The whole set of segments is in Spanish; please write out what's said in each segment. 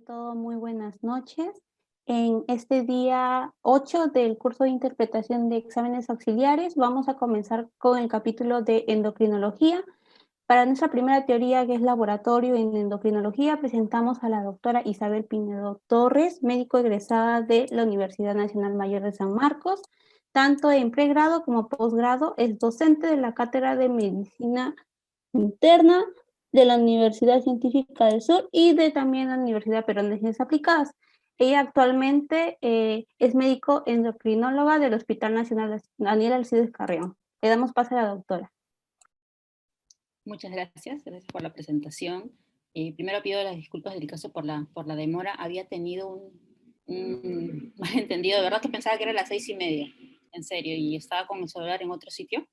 todo, muy buenas noches. En este día 8 del curso de interpretación de exámenes auxiliares, vamos a comenzar con el capítulo de endocrinología. Para nuestra primera teoría, que es laboratorio en endocrinología, presentamos a la doctora Isabel Pinedo Torres, médico egresada de la Universidad Nacional Mayor de San Marcos. Tanto en pregrado como posgrado, es docente de la Cátedra de Medicina Interna de la Universidad Científica del Sur y de también la Universidad Peruana de Ciencias Aplicadas. Ella actualmente es médico endocrinóloga del Hospital Nacional Daniel Alcides Carrión. Le damos paso a la doctora. Muchas gracias, gracias por la presentación. Primero pido las disculpas del caso por la demora. Había tenido un malentendido, de verdad que pensaba que era las 6:30, en serio, y estaba con el celular en otro sitio.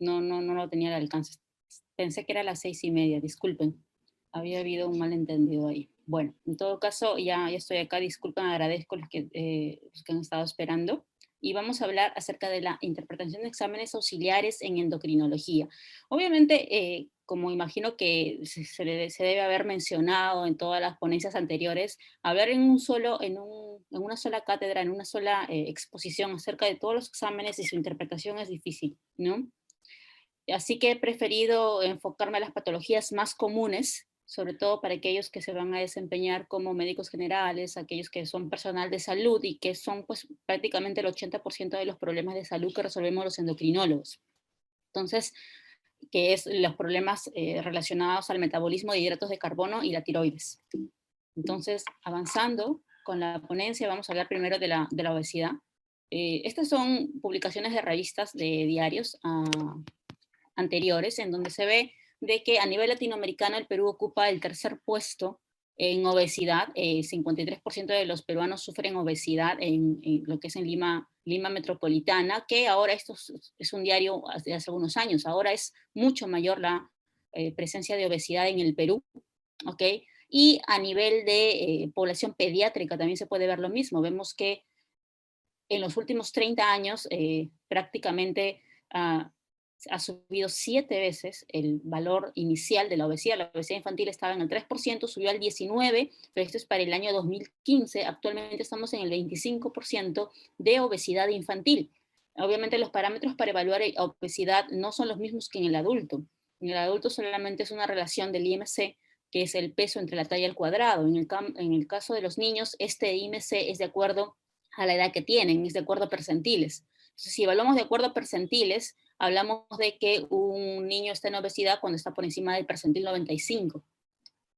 No lo tenía al alcance. Pensé que era las 6:30, disculpen. Había habido un malentendido ahí. Bueno, en todo caso, ya estoy acá, disculpen, agradezco los que han estado esperando. Y vamos a hablar acerca de la interpretación de exámenes auxiliares en endocrinología. Obviamente, como imagino que se debe haber mencionado en todas las ponencias anteriores, hablar en una sola cátedra, en una sola exposición acerca de todos los exámenes y su interpretación es difícil, ¿no? Así que he preferido enfocarme a las patologías más comunes, sobre todo para aquellos que se van a desempeñar como médicos generales, aquellos que son personal de salud y que son pues prácticamente el 80% de los problemas de salud que resolvemos los endocrinólogos. Entonces, que es los problemas relacionados al metabolismo de hidratos de carbono y la tiroides. Entonces, avanzando con la ponencia, vamos a hablar primero de la obesidad. Estas son publicaciones de revistas de diarios anteriores, en donde se ve de que a nivel latinoamericano el Perú ocupa el tercer puesto en obesidad. 53% de los peruanos sufren obesidad en lo que es en Lima metropolitana, que ahora esto es un diario de hace algunos años, ahora es mucho mayor la presencia de obesidad en el Perú, ¿ok? Y a nivel de población pediátrica también se puede ver lo mismo. Vemos que en los últimos 30 años prácticamente ha subido 7 veces el valor inicial de la obesidad. La obesidad infantil estaba en el 3%, subió al 19%, pero esto es para el año 2015. Actualmente estamos en el 25% de obesidad infantil. Obviamente los parámetros para evaluar obesidad no son los mismos que en el adulto. En el adulto solamente es una relación del IMC, que es el peso entre la talla al cuadrado. En el caso de los niños, este IMC es de acuerdo a la edad que tienen, es de acuerdo a percentiles. Entonces, si evaluamos de acuerdo a percentiles, hablamos de que un niño está en obesidad cuando está por encima del percentil 95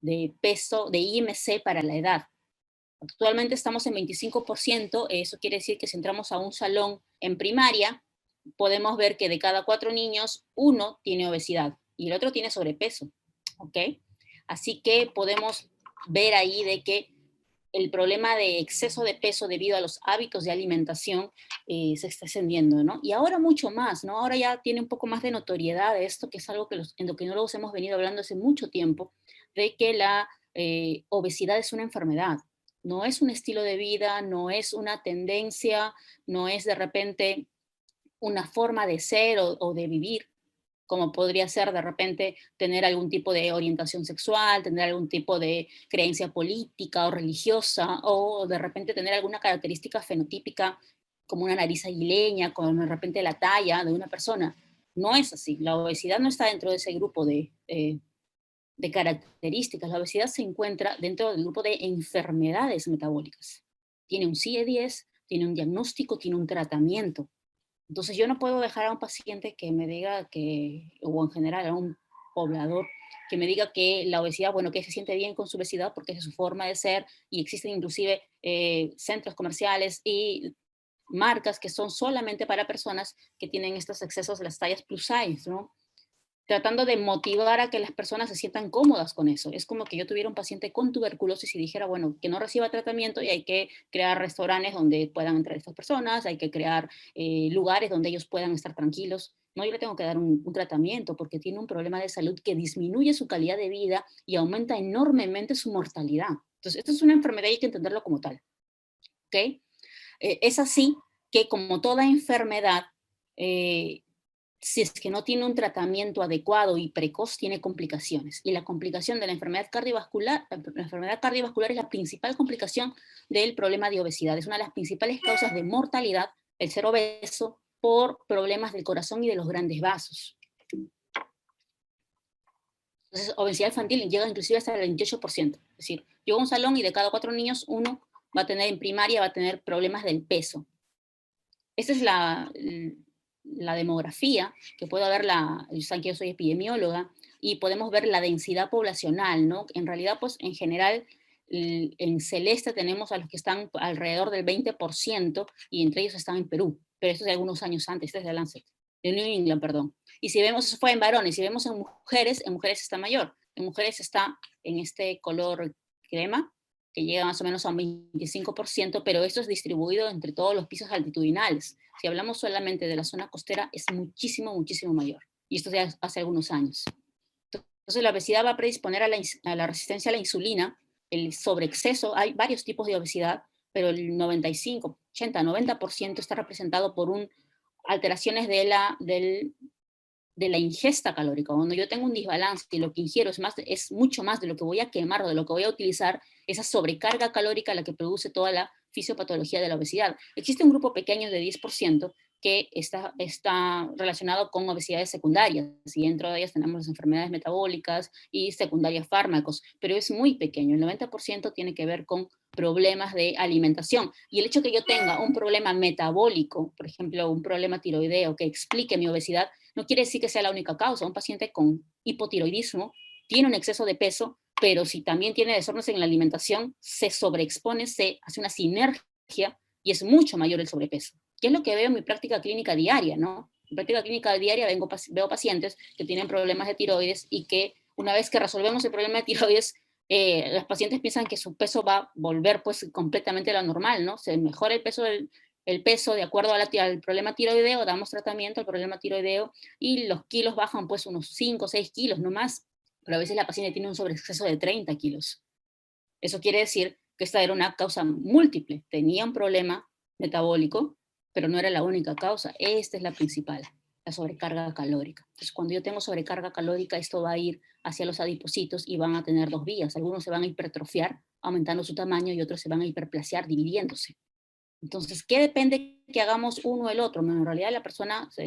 de peso, de IMC para la edad. Actualmente estamos en 25%, eso quiere decir que si entramos a un salón en primaria, podemos ver que de cada 4 niños, 1 tiene obesidad y el otro tiene sobrepeso, ¿ok? Así que podemos ver ahí de que el problema de exceso de peso debido a los hábitos de alimentación se está extendiendo, ¿no? Y ahora mucho más, ¿no? Ahora ya tiene un poco más de notoriedad esto, que es algo que los endocrinólogos hemos venido hablando hace mucho tiempo, de que la obesidad es una enfermedad, no es un estilo de vida, no es una tendencia, no es de repente una forma de ser o de vivir, como podría ser de repente tener algún tipo de orientación sexual, tener algún tipo de creencia política o religiosa, o de repente tener alguna característica fenotípica como una nariz aguileña, con de repente la talla de una persona. No es así. La obesidad no está dentro de ese grupo de características. La obesidad se encuentra dentro del grupo de enfermedades metabólicas. Tiene un CIE-10, tiene un diagnóstico, tiene un tratamiento. Entonces yo no puedo dejar a un paciente que me diga que, o en general a un poblador, que me diga que la obesidad, bueno, que se siente bien con su obesidad porque es su forma de ser y existen inclusive centros comerciales y marcas que son solamente para personas que tienen estos excesos de las tallas plus size, ¿no? Tratando de motivar a que las personas se sientan cómodas con eso. Es como que yo tuviera un paciente con tuberculosis y dijera, bueno, que no reciba tratamiento y hay que crear restaurantes donde puedan entrar estas personas, hay que crear lugares donde ellos puedan estar tranquilos. No, yo le tengo que dar un tratamiento porque tiene un problema de salud que disminuye su calidad de vida y aumenta enormemente su mortalidad. Entonces, esto es una enfermedad y hay que entenderlo como tal. ¿Ok? Es así que como toda enfermedad, si es que no tiene un tratamiento adecuado y precoz, tiene complicaciones. Y la complicación de la enfermedad cardiovascular es la principal complicación del problema de obesidad. Es una de las principales causas de mortalidad, el ser obeso, por problemas del corazón y de los grandes vasos. Entonces, obesidad infantil llega inclusive hasta el 28%. Es decir, yo a un salón y de cada 4 niños, uno va a tener en primaria, va a tener problemas del peso. Esta es la demografía, que puedo ver, saben que yo soy epidemióloga, y podemos ver la densidad poblacional, ¿no? En realidad, pues, en general, en celeste tenemos a los que están alrededor del 20%, y entre ellos están en Perú, pero esto es de algunos años antes, este es de Lancet, de New England, perdón. Y si vemos, eso fue en varones, si vemos en mujeres está mayor. En mujeres está en este color crema, que llega más o menos a un 25%, pero esto es distribuido entre todos los pisos altitudinales. Si hablamos solamente de la zona costera, es muchísimo, muchísimo mayor. Y esto ya hace algunos años. Entonces la obesidad va a predisponer a la resistencia a la insulina, el sobreexceso. Hay varios tipos de obesidad, pero el 95, 80, 90% está representado por alteraciones de la ingesta calórica. Cuando yo tengo un desbalance y lo que ingiero es mucho más de lo que voy a quemar o de lo que voy a utilizar, esa sobrecarga calórica la que produce toda la fisiopatología de la obesidad. Existe un grupo pequeño de 10% que está relacionado con obesidades secundarias, y dentro de ellas tenemos las enfermedades metabólicas y secundarias fármacos, pero es muy pequeño. El 90% tiene que ver con problemas de alimentación, y el hecho que yo tenga un problema metabólico, por ejemplo, un problema tiroideo que explique mi obesidad, no quiere decir que sea la única causa. Un paciente con hipotiroidismo tiene un exceso de peso, pero si también tiene desórdenes en la alimentación, se sobreexpone, se hace una sinergia y es mucho mayor el sobrepeso. ¿Qué es lo que veo en mi práctica clínica diaria, no? En práctica clínica diaria veo pacientes que tienen problemas de tiroides y que una vez que resolvemos el problema de tiroides, los pacientes piensan que su peso va a volver pues completamente a lo normal, ¿no? Se mejora el peso de acuerdo al problema tiroideo, damos tratamiento al problema tiroideo y los kilos bajan pues unos 5 o 6 kilos, no más, pero a veces la paciente tiene un sobreexceso de 30 kilos. Eso quiere decir que esta era una causa múltiple, tenía un problema metabólico, pero no era la única causa, esta es la principal, la sobrecarga calórica. Entonces, cuando yo tengo sobrecarga calórica, esto va a ir hacia los adipocitos y van a tener dos vías. Algunos se van a hipertrofiar, aumentando su tamaño, y otros se van a hiperplasear, dividiéndose. Entonces, ¿qué depende que hagamos uno o el otro? Bueno, en realidad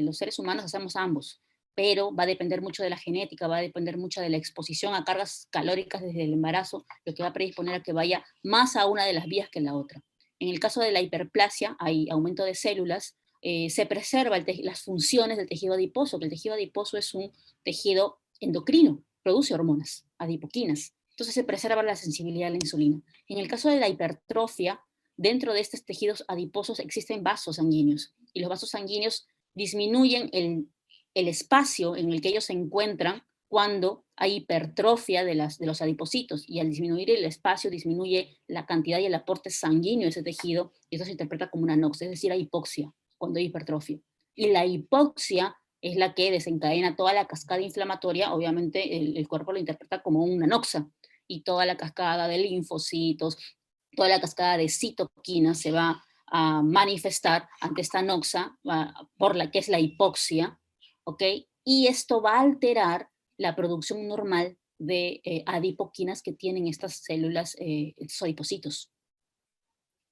los seres humanos hacemos ambos, pero va a depender mucho de la genética, va a depender mucho de la exposición a cargas calóricas desde el embarazo, lo que va a predisponer a que vaya más a una de las vías que a la otra. En el caso de la hiperplasia, hay aumento de células, se preserva las funciones del tejido adiposo, que el tejido adiposo es un tejido endocrino, produce hormonas, adipoquinas. Entonces se preserva la sensibilidad a la insulina. En el caso de la hipertrofia, dentro de estos tejidos adiposos existen vasos sanguíneos, y los vasos sanguíneos disminuyen el espacio en el que ellos se encuentran cuando hay hipertrofia de los adipocitos, y al disminuir el espacio disminuye la cantidad y el aporte sanguíneo de ese tejido, y eso se interpreta como una anoxia, es decir, hay hipoxia cuando hay hipertrofia. Y la hipoxia es la que desencadena toda la cascada inflamatoria. Obviamente el cuerpo lo interpreta como una anoxia, y toda la cascada de linfocitos, toda la cascada de citoquinas se va a manifestar ante esta anoxia, por la que es la hipoxia, ¿ok? Y esto va a alterar la producción normal de adipoquinas que tienen estas células, estos adipocitos.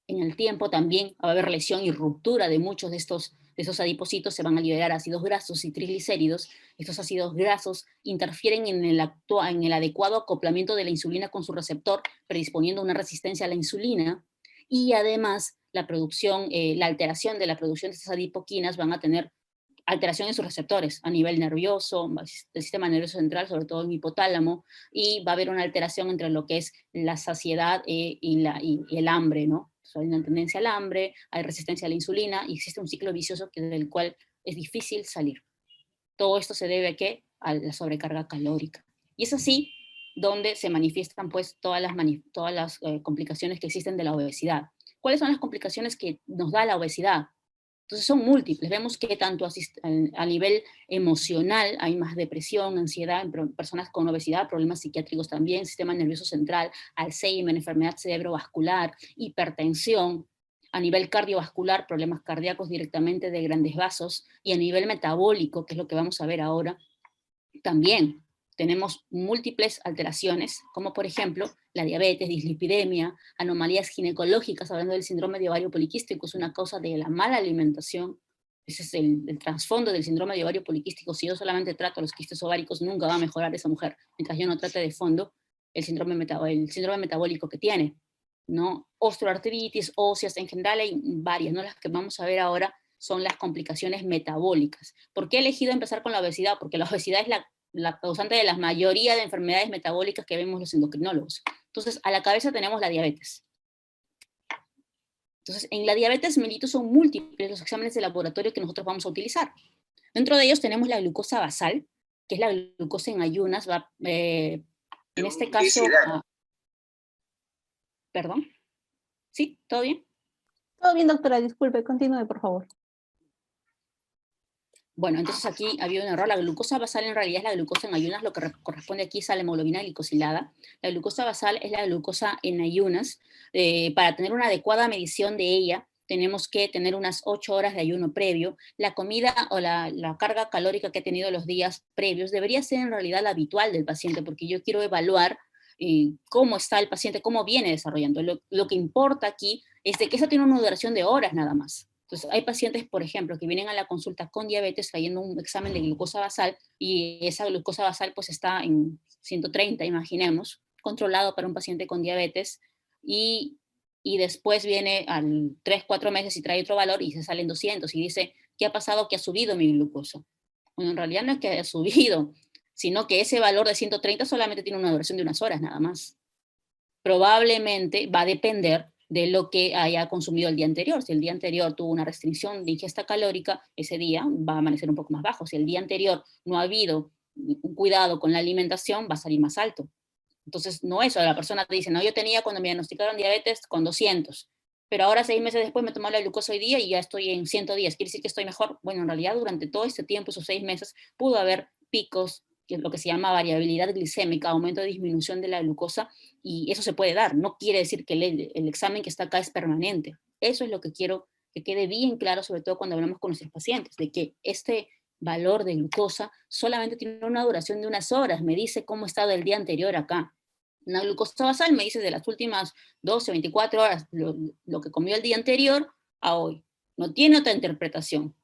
En el tiempo también va a haber lesión y ruptura de muchos de esos adipocitos, se van a liberar ácidos grasos y triglicéridos. Estos ácidos grasos interfieren en el adecuado acoplamiento de la insulina con su receptor, predisponiendo una resistencia a la insulina, y además la alteración de la producción de estas adipoquinas van a tener alteración en sus receptores a nivel nervioso, del sistema nervioso central, sobre todo en hipotálamo, y va a haber una alteración entre lo que es la saciedad y el hambre, ¿no? Hay una tendencia al hambre, hay resistencia a la insulina, y existe un ciclo vicioso del cual es difícil salir. Todo esto se debe ¿a qué? A la sobrecarga calórica. Y es así donde se manifiestan pues todas las complicaciones que existen de la obesidad. ¿Cuáles son las complicaciones que nos da la obesidad? Entonces son múltiples. Vemos que tanto a nivel emocional hay más depresión, ansiedad en personas con obesidad, problemas psiquiátricos también, sistema nervioso central, Alzheimer, enfermedad cerebrovascular, hipertensión. A nivel cardiovascular, problemas cardíacos directamente de grandes vasos, y a nivel metabólico, que es lo que vamos a ver ahora, también tenemos múltiples alteraciones, como por ejemplo la diabetes, dislipidemia, anomalías ginecológicas, hablando del síndrome de ovario poliquístico, es una causa de la mala alimentación. Ese es el trasfondo del síndrome de ovario poliquístico. Si yo solamente trato los quistes ováricos, nunca va a mejorar esa mujer, mientras yo no trate de fondo el síndrome metabólico que tiene, ¿no? Osteoartritis, óseas, en general hay varias, ¿no? Las que vamos a ver ahora son las complicaciones metabólicas. ¿Por qué he elegido empezar con la obesidad? Porque la obesidad es la causante de la mayoría de enfermedades metabólicas que vemos los endocrinólogos. Entonces, a la cabeza tenemos la diabetes. Entonces, en la diabetes mellitus son múltiples los exámenes de laboratorio que nosotros vamos a utilizar. Dentro de ellos tenemos la glucosa basal, que es la glucosa en ayunas, en este caso... ¿Perdón? ¿Sí? ¿Todo bien? Todo bien, doctora, disculpe, continúe, por favor. Bueno, entonces aquí había un error. La glucosa basal en realidad es la glucosa en ayunas, lo que corresponde aquí es a la hemoglobina glicosilada. La glucosa basal es la glucosa en ayunas. Para tener una adecuada medición de ella, tenemos que tener unas 8 horas de ayuno previo. La comida o la carga calórica que ha tenido los días previos debería ser en realidad la habitual del paciente, porque yo quiero evaluar cómo está el paciente, cómo viene desarrollando. Lo que importa aquí es de que eso tiene una duración de horas nada más. Entonces, hay pacientes, por ejemplo, que vienen a la consulta con diabetes trayendo un examen de glucosa basal, y esa glucosa basal pues está en 130, imaginemos, controlado para un paciente con diabetes, y después viene al 3, 4 meses y trae otro valor y se sale en 200 y dice, ¿qué ha pasado? Que ha subido mi glucosa. Bueno, en realidad no es que haya subido, sino que ese valor de 130 solamente tiene una duración de unas horas nada más. Probablemente va a depender de lo que haya consumido el día anterior. Si el día anterior tuvo una restricción de ingesta calórica, ese día va a amanecer un poco más bajo. Si el día anterior no ha habido un cuidado con la alimentación, va a salir más alto. Entonces, no eso, la persona te dice, no, yo tenía cuando me diagnosticaron diabetes con 200, pero ahora 6 meses después me tomó la glucosa hoy día y ya estoy en 110, ¿quiere decir que estoy mejor? Bueno, en realidad durante todo este tiempo, esos 6 meses, pudo haber picos, que es lo que se llama variabilidad glicémica, aumento o disminución de la glucosa, y eso se puede dar. No quiere decir que el examen que está acá es permanente. Eso es lo que quiero que quede bien claro, sobre todo cuando hablamos con nuestros pacientes, de que este valor de glucosa solamente tiene una duración de unas horas, me dice cómo ha estado el día anterior acá. Una glucosa basal me dice de las últimas 12, 24 horas, lo que comió el día anterior a hoy. No tiene otra interpretación.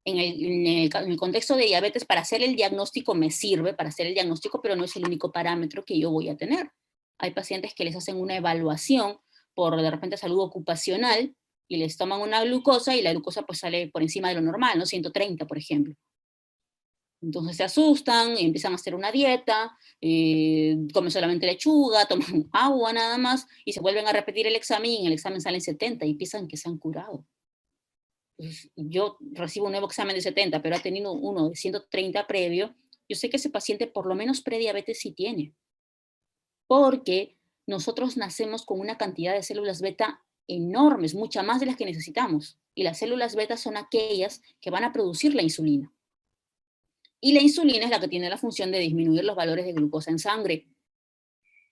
En el contexto de diabetes, para hacer el diagnóstico me sirve, para hacer el diagnóstico, pero no es el único parámetro que yo voy a tener. Hay pacientes que les hacen una evaluación por de repente salud ocupacional y les toman una glucosa y la glucosa pues sale por encima de lo normal, ¿no? 130, por ejemplo. Entonces se asustan, empiezan a hacer una dieta, comen solamente lechuga, toman agua nada más, y se vuelven a repetir el examen, y en el examen salen 70 y piensan que se han curado. Entonces, yo recibo un nuevo examen de 70, pero ha tenido uno de 130 previo, yo sé que ese paciente por lo menos prediabetes sí tiene, porque nosotros nacemos con una cantidad de células beta enormes, muchas más de las que necesitamos, y las células beta son aquellas que van a producir la insulina. Y la insulina es la que tiene la función de disminuir los valores de glucosa en sangre.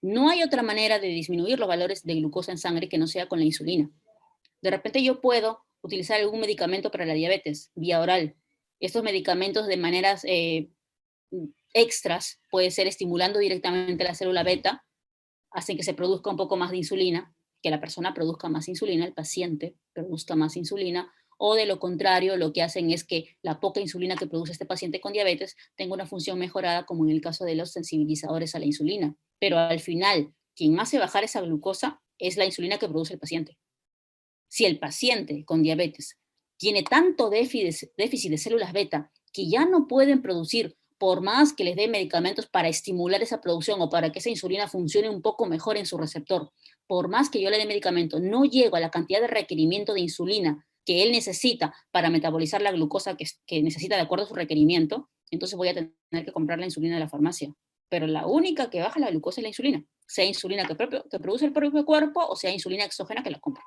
No hay otra manera de disminuir los valores de glucosa en sangre que no sea con la insulina. De repente yo puedo utilizar algún medicamento para la diabetes, vía oral. Estos medicamentos de maneras extras, puede ser estimulando directamente la célula beta, hacen que se produzca un poco más de insulina, que la persona produzca más insulina, el paciente produzca más insulina, o de lo contrario, lo que hacen es que la poca insulina que produce este paciente con diabetes tenga una función mejorada, como en el caso de los sensibilizadores a la insulina. Pero al final, quien hace bajar esa glucosa es la insulina que produce el paciente. Si el paciente con diabetes tiene tanto déficit de células beta que ya no pueden producir, por más que les dé medicamentos para estimular esa producción o para que esa insulina funcione un poco mejor en su receptor, por más que yo le dé medicamento, no llego a la cantidad de requerimiento de insulina que él necesita para metabolizar la glucosa que necesita de acuerdo a su requerimiento, entonces voy a tener que comprar la insulina de la farmacia. Pero la única que baja la glucosa es la insulina, sea insulina que produce el propio cuerpo o sea insulina exógena que la compra.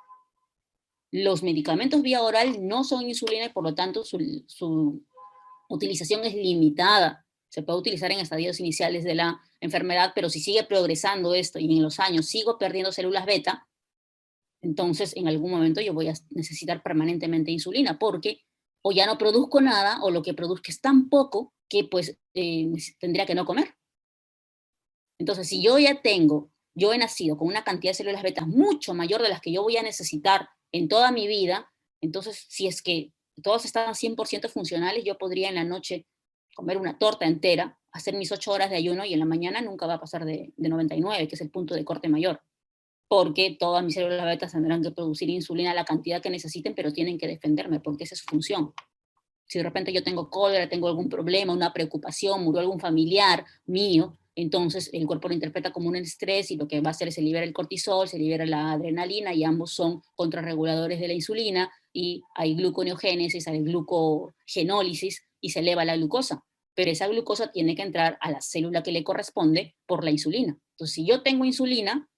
Los medicamentos vía oral no son insulina y por lo tanto su utilización es limitada. Se puede utilizar en estadios iniciales de la enfermedad, pero si sigue progresando esto y en los años sigo perdiendo células beta, Entonces, en algún momento yo voy a necesitar permanentemente insulina, porque o ya no produzco nada, o lo que produzco es tan poco que pues tendría que no comer. Entonces, si yo he nacido con una cantidad de células betas mucho mayor de las que yo voy a necesitar en toda mi vida, entonces, si es que todos están 100% funcionales, yo podría en la noche comer una torta entera, hacer mis 8 horas de ayuno y en la mañana nunca va a pasar de 99, que es el punto de corte mayor, porque todas mis células betas tendrán que producir insulina a la cantidad que necesiten, pero tienen que defenderme, porque esa es su función. Si de repente yo tengo cólera, tengo algún problema, una preocupación, murió algún familiar mío, entonces el cuerpo lo interpreta como un estrés y lo que va a hacer es se libera el cortisol, se libera la adrenalina y ambos son contrarreguladores de la insulina y hay gluconeogénesis, hay glucogenólisis y se eleva la glucosa. Pero esa glucosa tiene que entrar a la célula que le corresponde por la insulina. Entonces, si yo tengo insulina,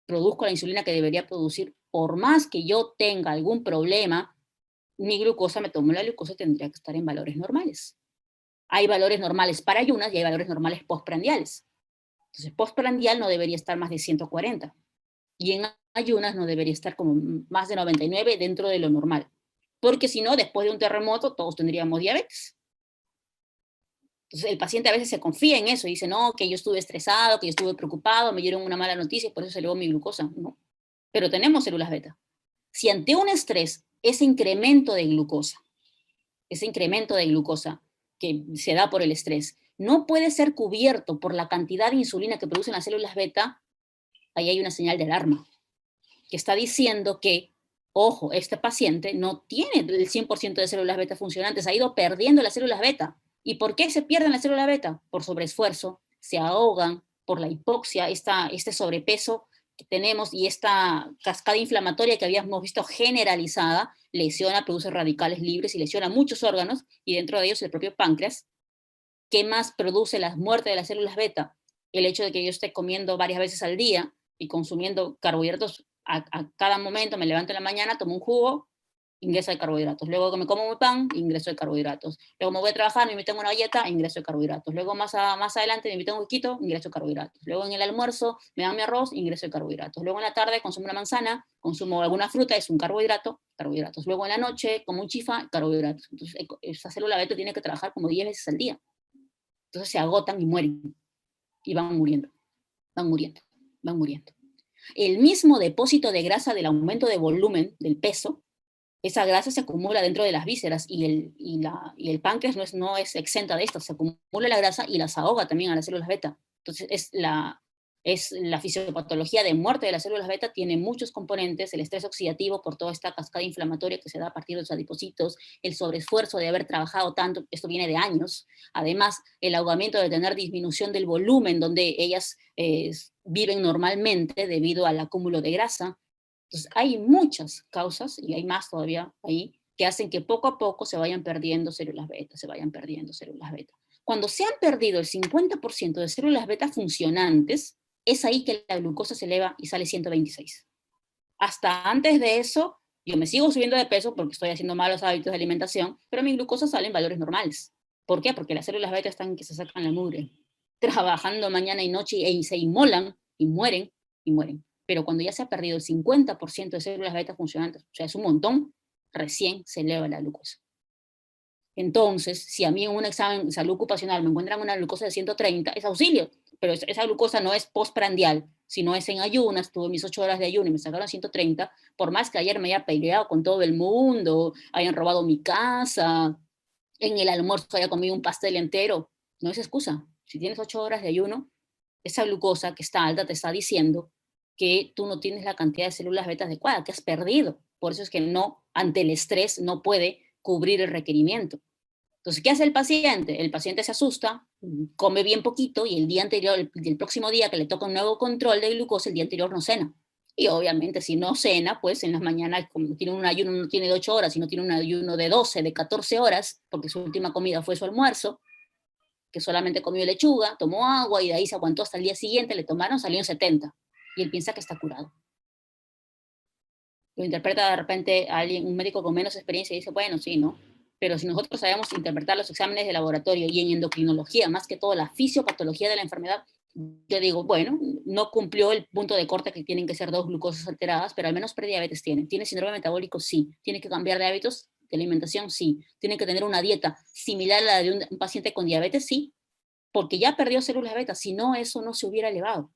produzco la insulina que debería producir, por más que yo tenga algún problema, mi glucosa, me tomo la glucosa, tendría que estar en valores normales. Hay valores normales para ayunas y hay valores normales postprandiales. Entonces, postprandial no debería estar más de 140. Y en ayunas no debería estar como más de 99 dentro de lo normal. Porque si no, después de un terremoto, todos tendríamos diabetes. Entonces, el paciente a veces se confía en eso y dice, no, que yo estuve estresado, que yo estuve preocupado, me dieron una mala noticia y por eso se elevó mi glucosa. No. Pero tenemos células beta. Si ante un estrés, ese incremento de glucosa que se da por el estrés no puede ser cubierto por la cantidad de insulina que producen las células beta, ahí hay una señal de alarma que está diciendo que, ojo, este paciente no tiene el 100% de células beta funcionantes, ha ido perdiendo las células beta. ¿Y por qué se pierden las células beta? Por sobreesfuerzo, se ahogan, por la hipoxia, este sobrepeso que tenemos y esta cascada inflamatoria que habíamos visto generalizada, lesiona, produce radicales libres y lesiona muchos órganos, y dentro de ellos el propio páncreas. ¿Qué más produce la muerte de las células beta? El hecho de que yo esté comiendo varias veces al día y consumiendo carbohidratos a cada momento, me levanto en la mañana, tomo un jugo, ingreso de carbohidratos. Luego me como un pan, ingreso de carbohidratos. Luego me voy a trabajar, me invito a una galleta, ingreso de carbohidratos. Luego más adelante me invito a un huequito, ingreso de carbohidratos. Luego en el almuerzo me dan mi arroz, ingreso de carbohidratos. Luego en la tarde consumo una manzana, consumo alguna fruta, es un carbohidrato, carbohidratos. Luego en la noche como un chifa, carbohidratos. Entonces esa célula beta tiene que trabajar como 10 veces al día. Entonces se agotan y mueren. Y van muriendo, van muriendo, van muriendo. El mismo depósito de grasa del aumento de volumen, del peso, esa grasa se acumula dentro de las vísceras y el páncreas no es exenta de esto, se acumula la grasa y las ahoga también a las células beta. Entonces es la fisiopatología de muerte de las células beta, tiene muchos componentes, el estrés oxidativo por toda esta cascada inflamatoria que se da a partir de los adipocitos, el sobreesfuerzo de haber trabajado tanto, esto viene de años, además el ahogamiento de tener disminución del volumen donde ellas viven normalmente debido al acúmulo de grasa. Entonces, hay muchas causas, y hay más todavía ahí, que hacen que poco a poco se vayan perdiendo células beta, se vayan perdiendo células beta. Cuando se han perdido el 50% de células beta funcionantes, es ahí que la glucosa se eleva y sale 126. Hasta antes de eso, yo me sigo subiendo de peso porque estoy haciendo malos hábitos de alimentación, pero mi glucosa sale en valores normales. ¿Por qué? Porque las células beta están que se sacan la mugre, trabajando mañana y noche y se inmolan y mueren y mueren. Pero cuando ya se ha perdido el 50% de células beta funcionantes, o sea, es un montón, recién se eleva la glucosa. Entonces, si a mí en un examen de salud ocupacional me encuentran una glucosa de 130, es auxilio, pero esa glucosa no es postprandial, sino es en ayunas, tuve mis 8 horas de ayuno y me sacaron 130, por más que ayer me haya peleado con todo el mundo, hayan robado mi casa, en el almuerzo haya comido un pastel entero, no es excusa. Si tienes 8 horas de ayuno, esa glucosa que está alta te está diciendo que tú no tienes la cantidad de células beta adecuada, que has perdido. Por eso es que no, ante el estrés, no puede cubrir el requerimiento. Entonces, ¿qué hace el paciente? El paciente se asusta, come bien poquito y el día anterior, el próximo día que le toca un nuevo control de glucosa, el día anterior no cena. Y obviamente si no cena, pues en las mañanas, como tiene un ayuno, no tiene de 8 horas, sino tiene un ayuno de 12, de 14 horas, porque su última comida fue su almuerzo, que solamente comió lechuga, tomó agua y de ahí se aguantó hasta el día siguiente, le tomaron, salió en 70. Y él piensa que está curado. Lo interpreta de repente a alguien, un médico con menos experiencia y dice, bueno, sí, ¿no? Pero si nosotros sabemos interpretar los exámenes de laboratorio y en endocrinología, más que todo la fisiopatología de la enfermedad, yo digo, bueno, no cumplió el punto de corte que tienen que ser 2 glucosas alteradas, pero al menos prediabetes tiene. ¿Tiene síndrome metabólico? Sí. ¿Tiene que cambiar de hábitos de alimentación? Sí. ¿Tiene que tener una dieta similar a la de un paciente con diabetes? Sí. Porque ya perdió células beta, si no, eso no se hubiera elevado.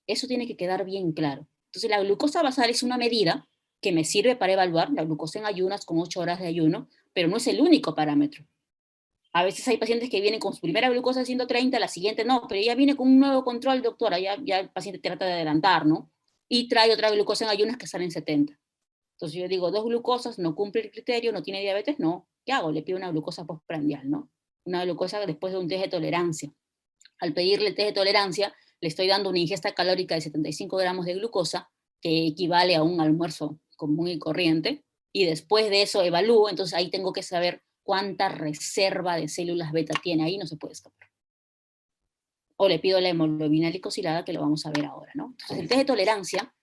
Eso tiene que quedar bien claro. Entonces, la glucosa basal es una medida que me sirve para evaluar la glucosa en ayunas con 8 horas de ayuno, pero no es el único parámetro. A veces hay pacientes que vienen con su primera glucosa de 130, la siguiente no, pero ya viene con un nuevo control, doctora, ya el paciente trata de adelantar, ¿no? Y trae otra glucosa en ayunas que sale en 70. Entonces yo digo, 2 glucosas, no cumple el criterio, no tiene diabetes, no. ¿Qué hago? Le pido una glucosa postprandial, ¿no? Una glucosa después de un test de tolerancia. Al pedirle el test de tolerancia, le estoy dando una ingesta calórica de 75 gramos de glucosa, que equivale a un almuerzo común y corriente, y después de eso evalúo, entonces ahí tengo que saber cuánta reserva de células beta tiene, ahí no se puede escapar. O le pido la hemoglobina glicosilada, que lo vamos a ver ahora, ¿no? Entonces, el test de tolerancia,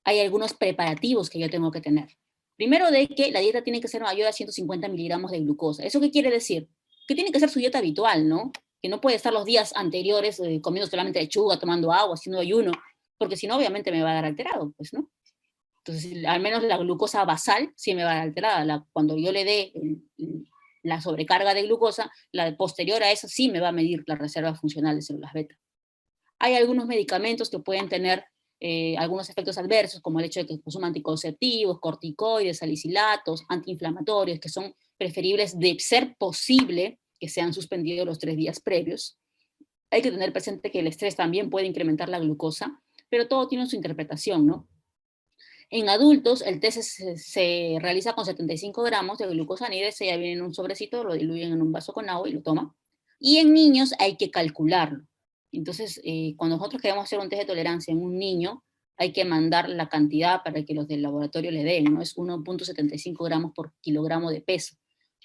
hay algunos preparativos que yo tengo que tener. Primero, de que la dieta tiene que ser mayor a 150 miligramos de glucosa. ¿Eso qué quiere decir? Que tiene que ser su dieta habitual, ¿no? Que no puede estar los días anteriores comiendo solamente lechuga, tomando agua, haciendo ayuno, porque si no, obviamente me va a dar alterado, pues, ¿no? Entonces, al menos la glucosa basal sí me va a dar alterada. Cuando yo le dé la sobrecarga de glucosa, la posterior a eso sí me va a medir la reserva funcional de células beta. Hay algunos medicamentos que pueden tener algunos efectos adversos, como el hecho de que consuman anticonceptivos, corticoides, salicilatos, antiinflamatorios, que son preferibles de ser posible que sean suspendidos los 3 días previos. Hay que tener presente que el estrés también puede incrementar la glucosa, pero todo tiene su interpretación, ¿no? En adultos, el test se realiza con 75 gramos de glucosamida, ese ya viene en un sobrecito, lo diluyen en un vaso con agua y lo toma. Y en niños hay que calcularlo. Entonces, cuando nosotros queremos hacer un test de tolerancia en un niño, hay que mandar la cantidad para que los del laboratorio le den, ¿no? Es 1.75 gramos por kilogramo de peso.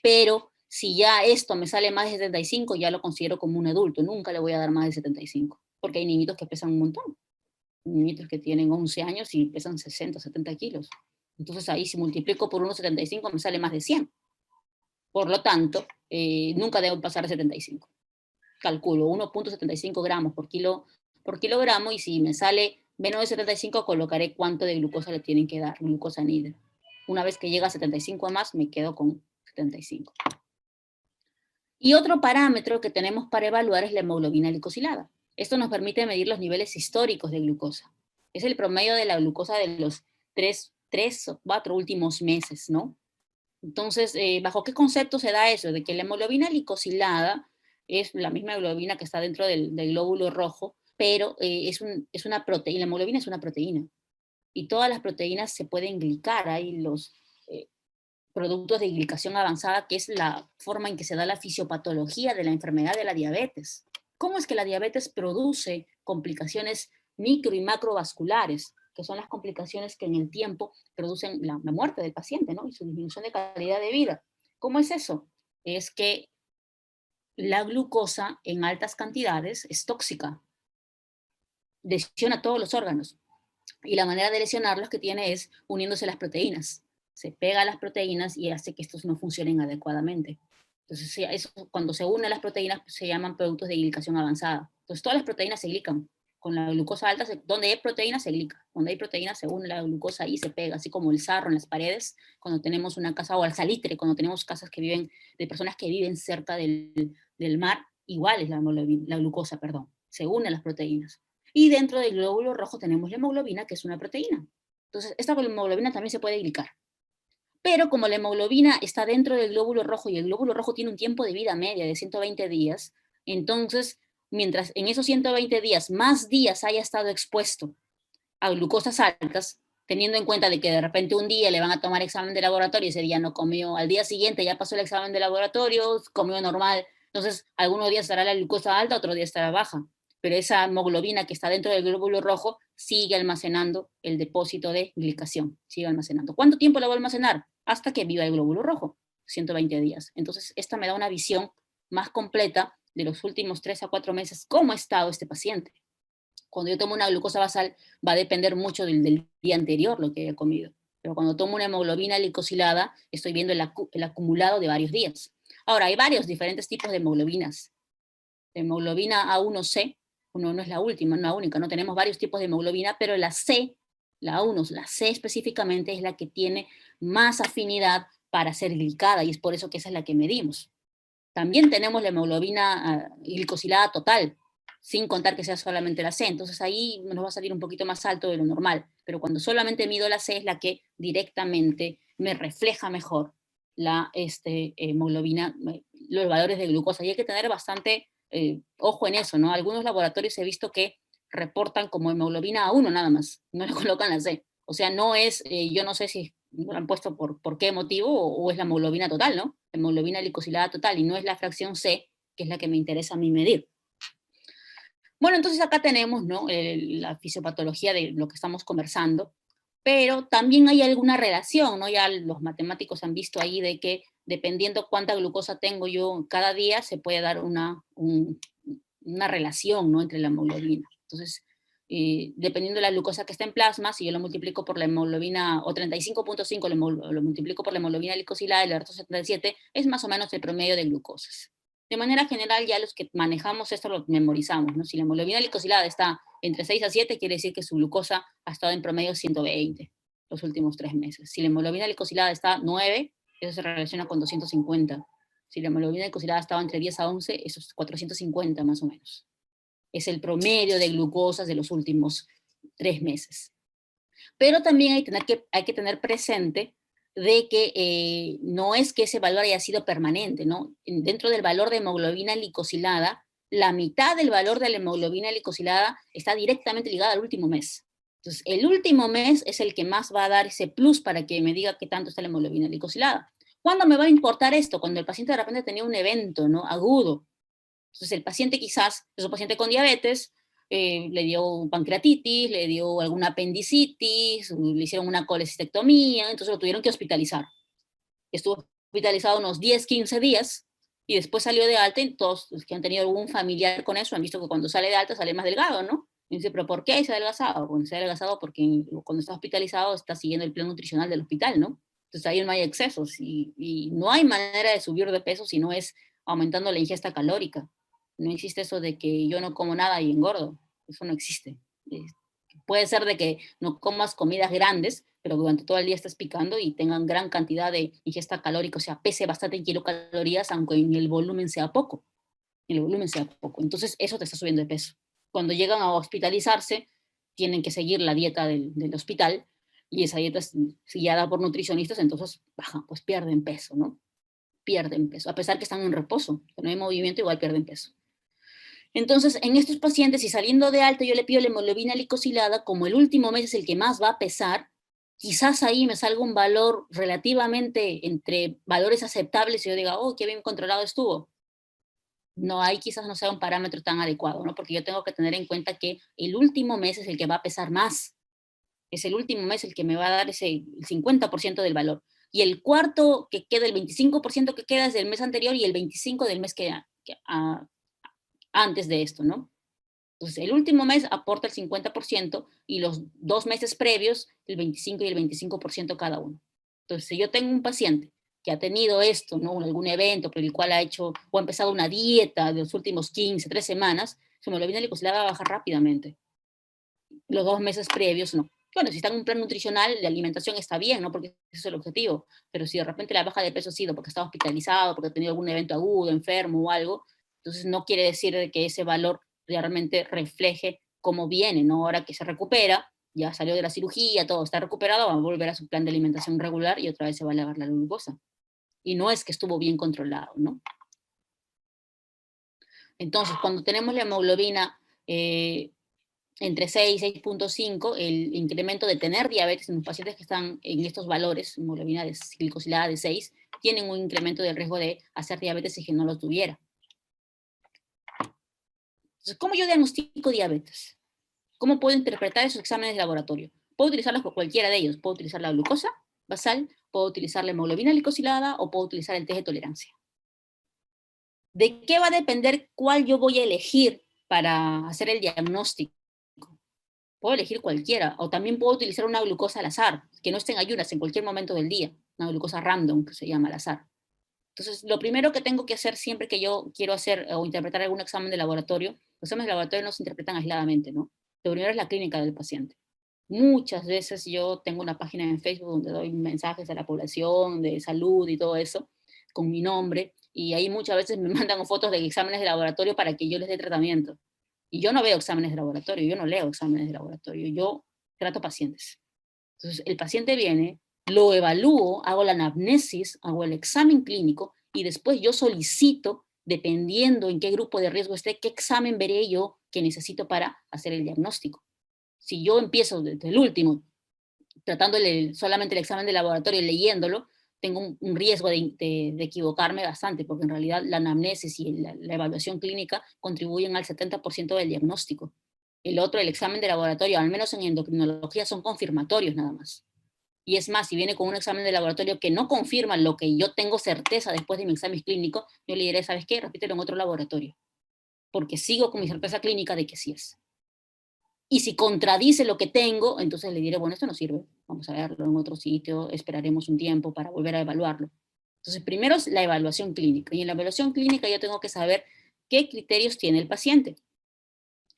Pero si ya esto me sale más de 75, ya lo considero como un adulto, nunca le voy a dar más de 75, porque hay niñitos que pesan un montón, niñitos que tienen 11 años y pesan 60, 70 kilos. Entonces ahí si multiplico por 1,75 me sale más de 100. Por lo tanto, nunca debo pasar de 75. Calculo 1.75 gramos por kilogramo, y si me sale menos de 75 colocaré cuánto de glucosa le tienen que dar, glucosa anhidra. Una vez que llega a 75 a más, me quedo con 75. Y otro parámetro que tenemos para evaluar es la hemoglobina glicosilada. Esto nos permite medir los niveles históricos de glucosa. Es el promedio de la glucosa de los 3 o 4 últimos meses, ¿no? Entonces, ¿bajo qué concepto se da eso? De que la hemoglobina glicosilada es la misma hemoglobina que está dentro del glóbulo rojo, pero es una proteína, la hemoglobina es una proteína. Y todas las proteínas se pueden glicar, hay los productos de glicación avanzada, que es la forma en que se da la fisiopatología de la enfermedad de la diabetes. ¿Cómo es que la diabetes produce complicaciones micro y macrovasculares, que son las complicaciones que en el tiempo producen la muerte del paciente, ¿no? Y su disminución de calidad de vida? ¿Cómo es eso? Es que la glucosa en altas cantidades es tóxica, lesiona todos los órganos. Y la manera de lesionarlos que tiene es uniéndose las proteínas. Se pega a las proteínas y hace que estos no funcionen adecuadamente. Entonces, eso, cuando se unen las proteínas, se llaman productos de glicación avanzada. Entonces, todas las proteínas se glican. Con la glucosa alta, donde hay proteína se glica. Donde hay proteína se une la glucosa y se pega, así como el sarro en las paredes, cuando tenemos una casa, o al salitre, cuando tenemos casas que viven, de personas que viven cerca del mar, igual es la glucosa, perdón. Se une a las proteínas. Y dentro del glóbulo rojo tenemos la hemoglobina, que es una proteína. Entonces, esta hemoglobina también se puede glicar. Pero como la hemoglobina está dentro del glóbulo rojo y el glóbulo rojo tiene un tiempo de vida media de 120 días, entonces, mientras en esos 120 días más días haya estado expuesto a glucosas altas, teniendo en cuenta de que de repente un día le van a tomar examen de laboratorio y ese día no comió, al día siguiente ya pasó el examen de laboratorio, comió normal, entonces algunos días estará la glucosa alta, otro día estará baja, pero esa hemoglobina que está dentro del glóbulo rojo sigue almacenando el depósito de glicación, sigue almacenando. ¿Cuánto tiempo la va a almacenar? Hasta que viva el glóbulo rojo, 120 días. Entonces, esta me da una visión más completa de los últimos 3 a 4 meses, cómo ha estado este paciente. Cuando yo tomo una glucosa basal, va a depender mucho del día anterior lo que haya comido. Pero cuando tomo una hemoglobina glicosilada, estoy viendo el acumulado de varios días. Ahora, hay varios diferentes tipos de hemoglobinas. Hemoglobina A1C, no es la última, no la única, no tenemos varios tipos de hemoglobina, pero la C, la A1, la C específicamente es la que tiene más afinidad para ser glicada, y es por eso que esa es la que medimos. También tenemos la hemoglobina glicosilada total, sin contar que sea solamente la C, entonces ahí nos va a salir un poquito más alto de lo normal, pero cuando solamente mido la C es la que directamente me refleja mejor la hemoglobina, los valores de glucosa, y hay que tener bastante ojo en eso, ¿no? Algunos laboratorios he visto que reportan como hemoglobina A1 nada más, no le colocan la C, o sea, no es, yo no sé si lo han puesto por qué motivo, o es la hemoglobina total, ¿no? Hemoglobina glicosilada total, y no es la fracción C, que es la que me interesa a mí medir. Bueno, entonces acá tenemos, ¿no?, la fisiopatología de lo que estamos conversando, pero también hay alguna relación, ¿no? Ya los matemáticos han visto ahí de que dependiendo cuánta glucosa tengo yo cada día, se puede dar una relación, ¿no?, entre la hemoglobina. Entonces, dependiendo de la glucosa que está en plasma, si yo lo multiplico por la hemoglobina, o 35.5 lo multiplico por la hemoglobina glicosilada, el resto 77, es más o menos el promedio de glucosas. De manera general, ya los que manejamos esto lo memorizamos, ¿no? Si la hemoglobina glicosilada está entre 6 a 7, quiere decir que su glucosa ha estado en promedio 120 los últimos 3 meses. Si la hemoglobina glicosilada está 9, eso se relaciona con 250. Si la hemoglobina glicosilada estaba entre 10 a 11, eso es 450 más o menos. Es el promedio de glucosas de los últimos 3 meses. Pero también hay que tener presente de que no es que ese valor haya sido permanente, ¿no? Dentro del valor de hemoglobina glicosilada, la mitad del valor de la hemoglobina glicosilada está directamente ligada al último mes. Entonces, el último mes es el que más va a dar ese plus para que me diga qué tanto está la hemoglobina glicosilada. ¿Cuándo me va a importar esto? Cuando el paciente de repente tenía un evento, ¿no?, agudo. Entonces, el paciente quizás es un paciente con diabetes, le dio pancreatitis, le dio alguna apendicitis, le hicieron una colecistectomía, entonces lo tuvieron que hospitalizar. Estuvo hospitalizado unos 10, 15 días y después salió de alta, y todos los que han tenido algún familiar con eso han visto que cuando sale de alta sale más delgado, ¿no? Y dice, ¿pero por qué se ha adelgazado? Bueno, se ha adelgazado porque cuando está hospitalizado está siguiendo el plan nutricional del hospital, ¿no? Entonces ahí no hay excesos y no hay manera de subir de peso si no es aumentando la ingesta calórica. No existe eso de que yo no como nada y engordo. Eso no existe. Puede ser de que no comas comidas grandes, pero durante todo el día estés picando y tengan gran cantidad de ingesta calórica, o sea, pese bastante en kilocalorías, aunque en el volumen sea poco. El volumen sea poco. Entonces, eso te está subiendo de peso. Cuando llegan a hospitalizarse, tienen que seguir la dieta del hospital, y esa dieta es guiada por nutricionistas, entonces bajan, pues pierden peso, ¿no? Pierden peso. A pesar que están en reposo, que no hay movimiento, igual pierden peso. Entonces, en estos pacientes, y saliendo de alta, yo le pido la hemoglobina glicosilada, como el último mes es el que más va a pesar, quizás ahí me salga un valor relativamente entre valores aceptables y yo diga, oh, qué bien controlado estuvo. No, ahí quizás no sea un parámetro tan adecuado, ¿no? Porque yo tengo que tener en cuenta que el último mes es el que va a pesar más. Es el último mes el que me va a dar el 50% del valor. Y el cuarto que queda, el 25% que queda es del mes anterior, y el 25% del mes antes de esto, ¿no? Entonces, el último mes aporta el 50% y los 2 meses previos el 25 y el 25% cada uno. Entonces, si yo tengo un paciente que ha tenido esto, ¿no?, algún evento por el cual ha hecho o ha empezado una dieta de los últimos 15, 3 semanas, su hemoglobina glicosilada va a bajar rápidamente. Los 2 meses previos no. Bueno, si está en un plan nutricional de alimentación está bien, ¿no?, porque ese es el objetivo, pero si de repente la baja de peso ha sido porque está hospitalizado, porque ha tenido algún evento agudo, enfermo o algo, entonces no quiere decir que ese valor realmente refleje cómo viene, ¿no? Ahora que se recupera, ya salió de la cirugía, todo está recuperado, va a volver a su plan de alimentación regular y otra vez se va a elevar la glucosa. Y no es que estuvo bien controlado, ¿no? Entonces, cuando tenemos la hemoglobina entre 6 y 6.5, el incremento de tener diabetes en los pacientes que están en estos valores, hemoglobina glicosilada de 6, tienen un incremento del riesgo de hacer diabetes si que no lo tuviera. Entonces, ¿cómo yo diagnostico diabetes? ¿Cómo puedo interpretar esos exámenes de laboratorio? Puedo utilizarlos por cualquiera de ellos. Puedo utilizar la glucosa basal, puedo utilizar la hemoglobina glicosilada o puedo utilizar el test de tolerancia. ¿De qué va a depender cuál yo voy a elegir para hacer el diagnóstico? Puedo elegir cualquiera, o también puedo utilizar una glucosa al azar, que no esté en ayunas en cualquier momento del día, una glucosa random que se llama al azar. Entonces, lo primero que tengo que hacer siempre que yo quiero hacer o interpretar algún examen de laboratorio Los exámenes de laboratorio no se interpretan aisladamente, ¿no? Lo primero es la clínica del paciente. Muchas veces yo tengo una página en Facebook donde doy mensajes a la población de salud y todo eso, con mi nombre, y ahí muchas veces me mandan fotos de exámenes de laboratorio para que yo les dé tratamiento. Y yo no veo exámenes de laboratorio, yo no leo exámenes de laboratorio, yo trato pacientes. Entonces, el paciente viene, lo evalúo, hago la anamnesis, hago el examen clínico, y después yo solicito, dependiendo en qué grupo de riesgo esté, qué examen veré yo que necesito para hacer el diagnóstico. Si yo empiezo desde el último, tratándole solamente el examen de laboratorio, leyéndolo, tengo un riesgo de equivocarme bastante, porque en realidad la anamnesis y la evaluación clínica contribuyen al 70% del diagnóstico. El otro, el examen de laboratorio, al menos en endocrinología, son confirmatorios nada más. Y es más, si viene con un examen de laboratorio que no confirma lo que yo tengo certeza después de mi examen clínico, yo le diré, ¿sabes qué? Repítelo en otro laboratorio, porque sigo con mi certeza clínica de que sí es. Y si contradice lo que tengo, entonces le diré, bueno, esto no sirve, vamos a verlo en otro sitio, esperaremos un tiempo para volver a evaluarlo. Entonces, primero es la evaluación clínica. Y en la evaluación clínica yo tengo que saber qué criterios tiene el paciente.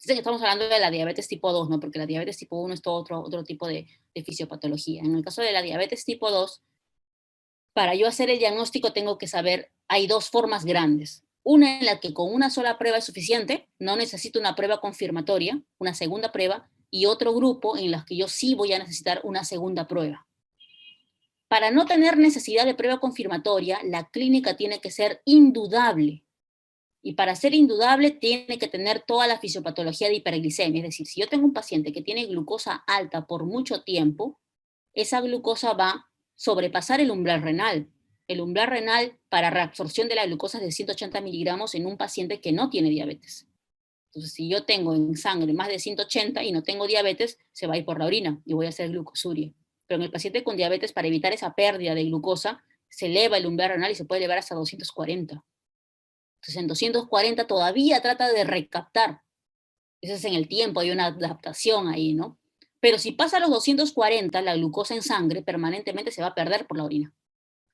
Estamos hablando de la diabetes tipo 2, ¿no? Porque la diabetes tipo 1 es todo otro tipo de fisiopatología. En el caso de la diabetes tipo 2, para yo hacer el diagnóstico tengo que saber, hay dos formas grandes. Una en la que con una sola prueba es suficiente, no necesito una prueba confirmatoria, una segunda prueba, y otro grupo en los que yo sí voy a necesitar una segunda prueba. Para no tener necesidad de prueba confirmatoria, la clínica tiene que ser indudable. Y para ser indudable tiene que tener toda la fisiopatología de hiperglicemia. Es decir, si yo tengo un paciente que tiene glucosa alta por mucho tiempo, esa glucosa va a sobrepasar el umbral renal. El umbral renal para reabsorción de la glucosa es de 180 miligramos en un paciente que no tiene diabetes. Entonces, si yo tengo en sangre más de 180 y no tengo diabetes, se va a ir por la orina y voy a hacer glucosuria. Pero en el paciente con diabetes, para evitar esa pérdida de glucosa, se eleva el umbral renal y se puede elevar hasta 240. Entonces, en 240 todavía trata de recaptar. Eso es en el tiempo, hay una adaptación ahí, ¿no? Pero si pasa a los 240, la glucosa en sangre permanentemente se va a perder por la orina.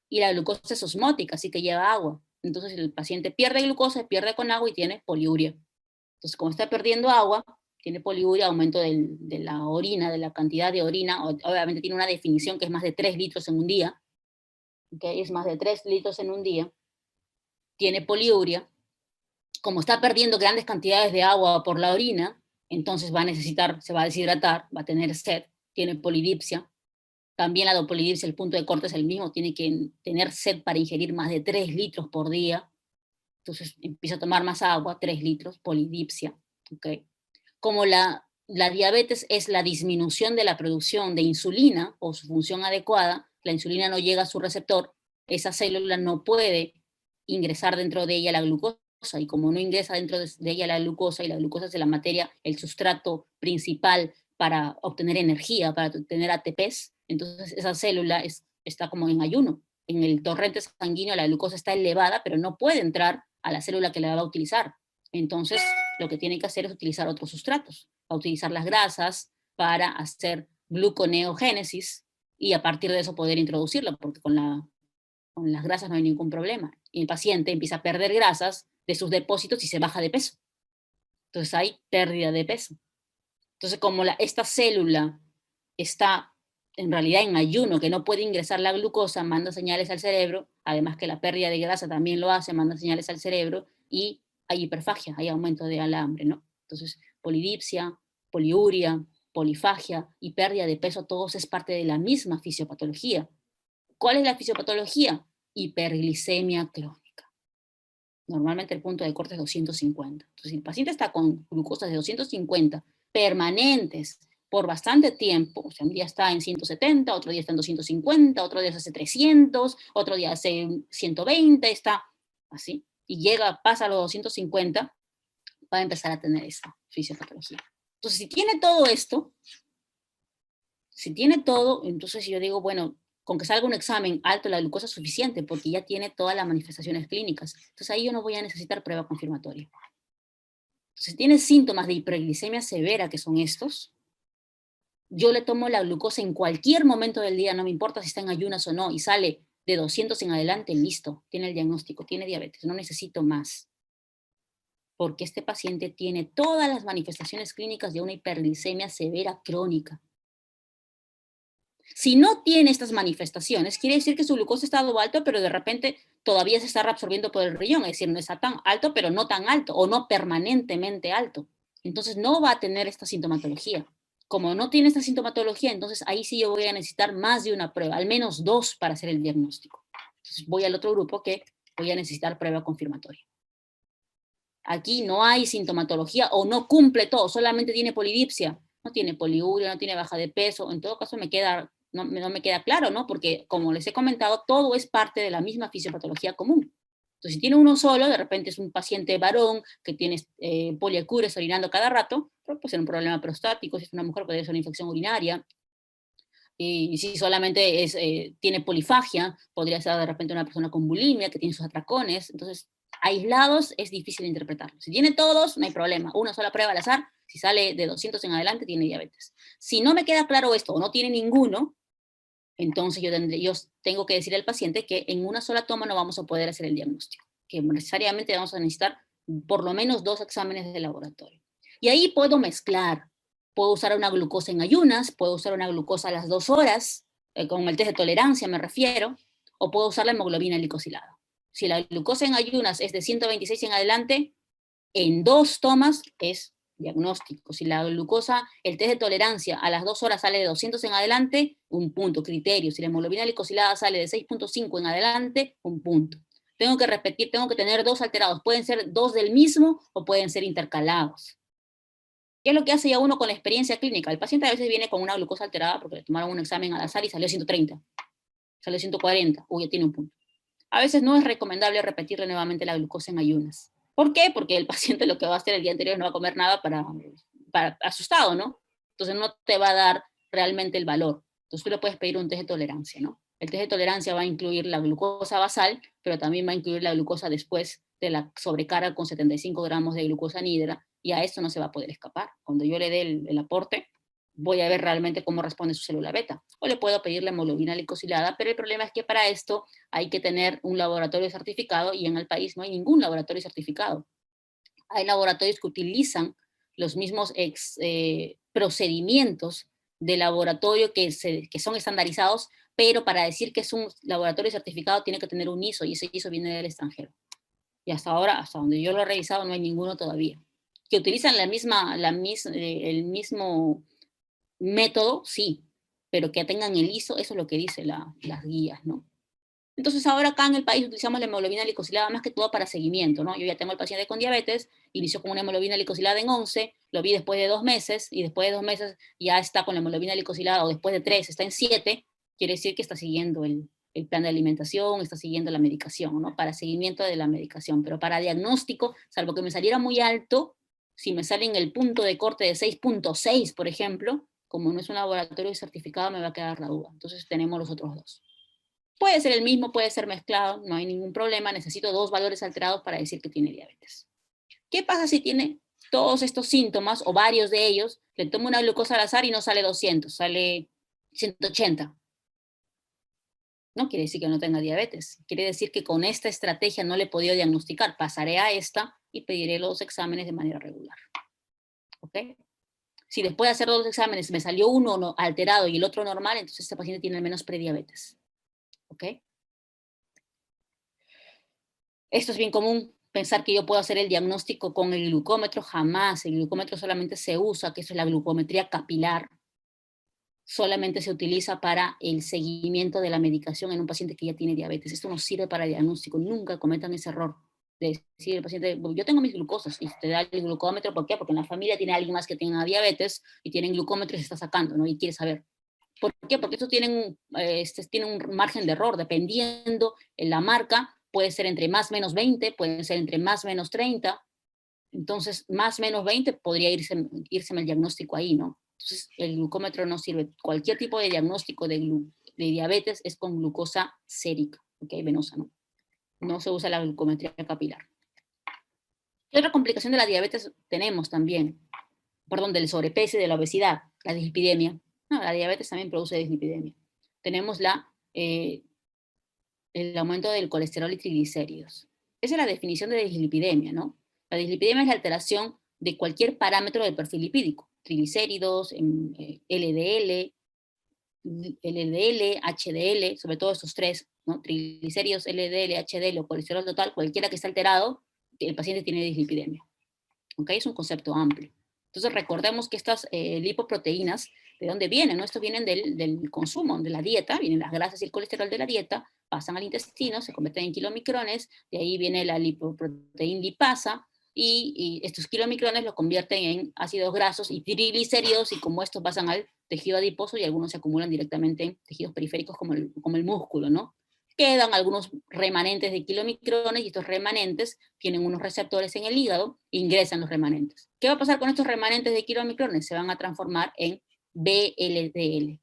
Y la glucosa es osmótica, así que lleva agua. Entonces el paciente pierde glucosa, pierde con agua y tiene poliuria. Entonces, como está perdiendo agua, tiene poliuria, aumento de la orina, de la cantidad de orina. Obviamente tiene una definición que es más de 3 litros en un día. ¿Okay? Es más de 3 litros en un día. Tiene poliuria. Como está perdiendo grandes cantidades de agua por la orina, entonces va a necesitar, se va a deshidratar, va a tener sed, tiene polidipsia. También la polidipsia, el punto de corte es el mismo, tiene que tener sed para ingerir más de 3 litros por día. Entonces empieza a tomar más agua, 3 litros, polidipsia. ¿Okay? Como la diabetes es la disminución de la producción de insulina o su función adecuada, la insulina no llega a su receptor, esa célula no puede ingresar dentro de ella la glucosa, y como no ingresa dentro de ella la glucosa, y la glucosa es la materia, el sustrato principal para obtener energía, para obtener ATPs, entonces esa célula está como en ayuno. En el torrente sanguíneo la glucosa está elevada, pero no puede entrar a la célula que la va a utilizar. Entonces, lo que tiene que hacer es utilizar otros sustratos, a utilizar las grasas para hacer gluconeogénesis y a partir de eso poder introducirla, porque con las grasas no hay ningún problema. Y el paciente empieza a perder grasas de sus depósitos y se baja de peso. Entonces hay pérdida de peso. Entonces, como esta célula está en realidad en ayuno, que no puede ingresar la glucosa, manda señales al cerebro, además que la pérdida de grasa también lo hace, manda señales al cerebro, y hay hiperfagia, hay aumento de hambre, ¿no? Entonces, polidipsia, poliuria, polifagia y pérdida de peso, todos es parte de la misma fisiopatología. ¿Cuál es la fisiopatología? Hiperglicemia crónica. Normalmente el punto de corte es 250. Entonces, si el paciente está con glucosas de 250 permanentes por bastante tiempo, o sea, un día está en 170, otro día está en 250, otro día hace 300, otro día hace 120, está así, y pasa a los 250, va a empezar a tener esa fisiopatología. Entonces, si tiene todo esto, entonces yo digo, bueno, con que salga un examen alto la glucosa es suficiente, porque ya tiene todas las manifestaciones clínicas. Entonces ahí yo no voy a necesitar prueba confirmatoria. Entonces, si tiene síntomas de hiperglicemia severa, que son estos, yo le tomo la glucosa en cualquier momento del día, no me importa si está en ayunas o no, y sale de 200 en adelante, listo, tiene el diagnóstico, tiene diabetes, no necesito más. porque este paciente tiene todas las manifestaciones clínicas de una hiperglicemia severa crónica. Si no tiene estas manifestaciones, quiere decir que su glucosa está alto, pero de repente todavía se está reabsorbiendo por el riñón, es decir, no está tan alto, pero no tan alto, o no permanentemente alto. Entonces no va a tener esta sintomatología. Como no tiene esta sintomatología, entonces ahí sí yo voy a necesitar más de una prueba, al menos 2 para hacer el diagnóstico. Entonces voy al otro grupo que voy a necesitar prueba confirmatoria. Aquí no hay sintomatología o no cumple todo, solamente tiene polidipsia, no tiene poliuria, no tiene baja de peso, en todo caso no me queda claro, ¿no? Porque como les he comentado, todo es parte de la misma fisiopatología común. Entonces, si tiene uno solo, de repente es un paciente varón que tiene poliacuria, orinando cada rato, pero puede ser un problema prostático, si es una mujer puede ser una infección urinaria, y si solamente tiene polifagia, podría ser de repente una persona con bulimia, que tiene sus atracones. Entonces, aislados es difícil de interpretarlo. Si tiene todos, no hay problema. Una sola prueba al azar, si sale de 200 en adelante, tiene diabetes. Si no me queda claro esto o no tiene ninguno, entonces yo tengo que decir al paciente que en una sola toma no vamos a poder hacer el diagnóstico, que necesariamente vamos a necesitar por lo menos 2 exámenes de laboratorio. Y ahí puedo mezclar. Puedo usar una glucosa en ayunas, puedo usar una glucosa a las 2 horas, con el test de tolerancia me refiero, o puedo usar la hemoglobina glicosilada. Si la glucosa en ayunas es de 126 en adelante, en 2 tomas es diagnóstico. Si la glucosa, el test de tolerancia a las 2 horas sale de 200 en adelante, un punto, criterio. Si la hemoglobina glicosilada sale de 6.5 en adelante, un punto. Tengo que repetir, tengo que tener 2 alterados. Pueden ser 2 del mismo o pueden ser intercalados. ¿Qué es lo que hace ya uno con la experiencia clínica? El paciente a veces viene con una glucosa alterada porque le tomaron un examen al azar y salió 130, salió 140, uy, ya tiene un punto. A veces no es recomendable repetirle nuevamente la glucosa en ayunas. ¿Por qué? Porque el paciente lo que va a hacer el día anterior no va a comer nada para asustado, ¿no? Entonces no te va a dar realmente el valor. Entonces tú le puedes pedir un test de tolerancia, ¿no? El test de tolerancia va a incluir la glucosa basal, pero también va a incluir la glucosa después de la sobrecarga con 75 gramos de glucosa anhidra, y a esto no se va a poder escapar. Cuando yo le dé el aporte, voy a ver realmente cómo responde su célula beta. O le puedo pedir la hemoglobina glicosilada, pero el problema es que para esto hay que tener un laboratorio certificado y en el país no hay ningún laboratorio certificado. Hay laboratorios que utilizan los mismos procedimientos de laboratorio que son estandarizados, pero para decir que es un laboratorio certificado tiene que tener un ISO, y ese ISO viene del extranjero. Y hasta ahora, hasta donde yo lo he revisado, no hay ninguno todavía. Que utilizan el mismo método, sí, pero que tengan el ISO, eso es lo que dice las guías, ¿no? Entonces ahora acá en el país utilizamos la hemoglobina glicosilada más que todo para seguimiento, ¿no? Yo ya tengo al paciente con diabetes, inició con una hemoglobina glicosilada en 11, lo vi después de 2 meses, y después de 2 meses ya está con la hemoglobina glicosilada, o después de 3 está en 7, quiere decir que está siguiendo el plan de alimentación, está siguiendo la medicación, ¿no? Para seguimiento de la medicación, pero para diagnóstico, salvo que me saliera muy alto, si me sale en el punto de corte de 6.6, por ejemplo, como no es un laboratorio certificado, me va a quedar la duda. Entonces tenemos los otros 2. Puede ser el mismo, puede ser mezclado, no hay ningún problema. Necesito 2 valores alterados para decir que tiene diabetes. ¿Qué pasa si tiene todos estos síntomas o varios de ellos? Le tomo una glucosa al azar y no sale 200, sale 180. No quiere decir que no tenga diabetes. Quiere decir que con esta estrategia no le he podido diagnosticar. Pasaré a esta y pediré los exámenes de manera regular. ¿Ok? Si después de hacer 2 exámenes me salió uno alterado y el otro normal, entonces este paciente tiene al menos prediabetes. ¿Ok? Esto es bien común, pensar que yo puedo hacer el diagnóstico con el glucómetro. Jamás. El glucómetro solamente se usa, que es la glucometría capilar. Solamente se utiliza para el seguimiento de la medicación en un paciente que ya tiene diabetes. Esto no sirve para diagnóstico. Nunca cometan ese error de decir al paciente, yo tengo mis glucosas, y te da el glucómetro. ¿Por qué? Porque en la familia tiene alguien más que tenga diabetes y tienen glucómetro y se está sacando, ¿no? Y quiere saber. ¿Por qué? Porque esto tiene un margen de error, dependiendo en la marca, puede ser entre más menos 20, puede ser entre más menos 30, entonces más menos 20 podría irse el diagnóstico ahí, ¿no? Entonces el glucómetro no sirve. Cualquier tipo de diagnóstico de diabetes es con glucosa sérica, ¿ok? Venosa, ¿no? No se usa la glucometría capilar. ¿Qué otra complicación de la diabetes tenemos también? Perdón, del sobrepeso y de la obesidad, la dislipidemia. No, la diabetes también produce dislipidemia. Tenemos el aumento del colesterol y triglicéridos. Esa es la definición de dislipidemia, ¿no? La dislipidemia es la alteración de cualquier parámetro del perfil lipídico, triglicéridos, LDL, HDL, sobre todo estos tres, ¿no? Triglicéridos, LDL, HDL o colesterol total, cualquiera que esté alterado, el paciente tiene dislipidemia. ¿Ok? Es un concepto amplio. Entonces recordemos que estas lipoproteínas, ¿de dónde vienen? ¿No? Estos vienen del consumo, de la dieta, vienen las grasas y el colesterol de la dieta, pasan al intestino, se convierten en kilomicrones, de ahí viene la lipoproteína lipasa, y estos kilomicrones los convierten en ácidos grasos y triglicéridos, y como estos pasan al tejido adiposo, y algunos se acumulan directamente en tejidos periféricos como el músculo, ¿no? Quedan algunos remanentes de kilomicrones, y estos remanentes tienen unos receptores en el hígado, ingresan los remanentes. ¿Qué va a pasar con estos remanentes de kilomicrones? Se van a transformar en VLDL,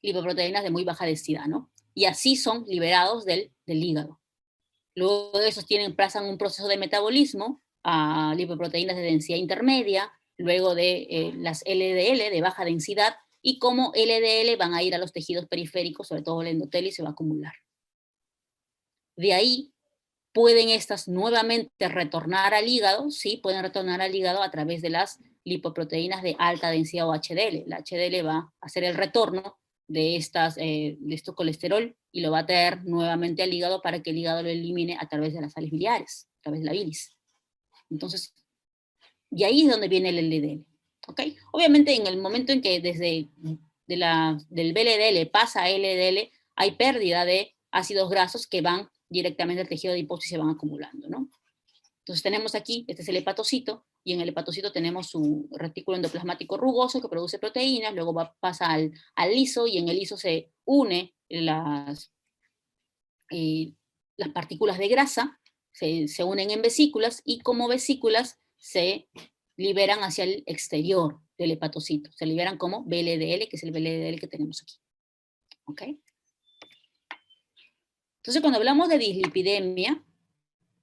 lipoproteínas de muy baja densidad, ¿no? Y así son liberados del hígado. Luego de esos pasan un proceso de metabolismo a lipoproteínas de densidad intermedia, luego de las LDL de baja densidad, y como LDL van a ir a los tejidos periféricos, sobre todo el endotelio, y se va a acumular. De ahí pueden estas nuevamente retornar al hígado, sí, pueden retornar al hígado a través de las lipoproteínas de alta densidad o HDL. La HDL va a hacer el retorno de este colesterol y lo va a traer nuevamente al hígado para que el hígado lo elimine a través de las sales biliares, a través de la bilis. Entonces, y ahí es donde viene el LDL. ¿Ok? Obviamente en el momento en que del VLDL pasa a LDL, hay pérdida de ácidos grasos que van directamente al tejido adiposo y se van acumulando, ¿no? Entonces tenemos aquí, este es el hepatocito, y en el hepatocito tenemos su retículo endoplasmático rugoso que produce proteínas, luego pasa al liso, y en el liso se une las partículas de grasa, se unen en vesículas, y como vesículas se liberan hacia el exterior del hepatocito, se liberan como VLDL, que es el VLDL que tenemos aquí. ¿Ok? Entonces cuando hablamos de dislipidemia,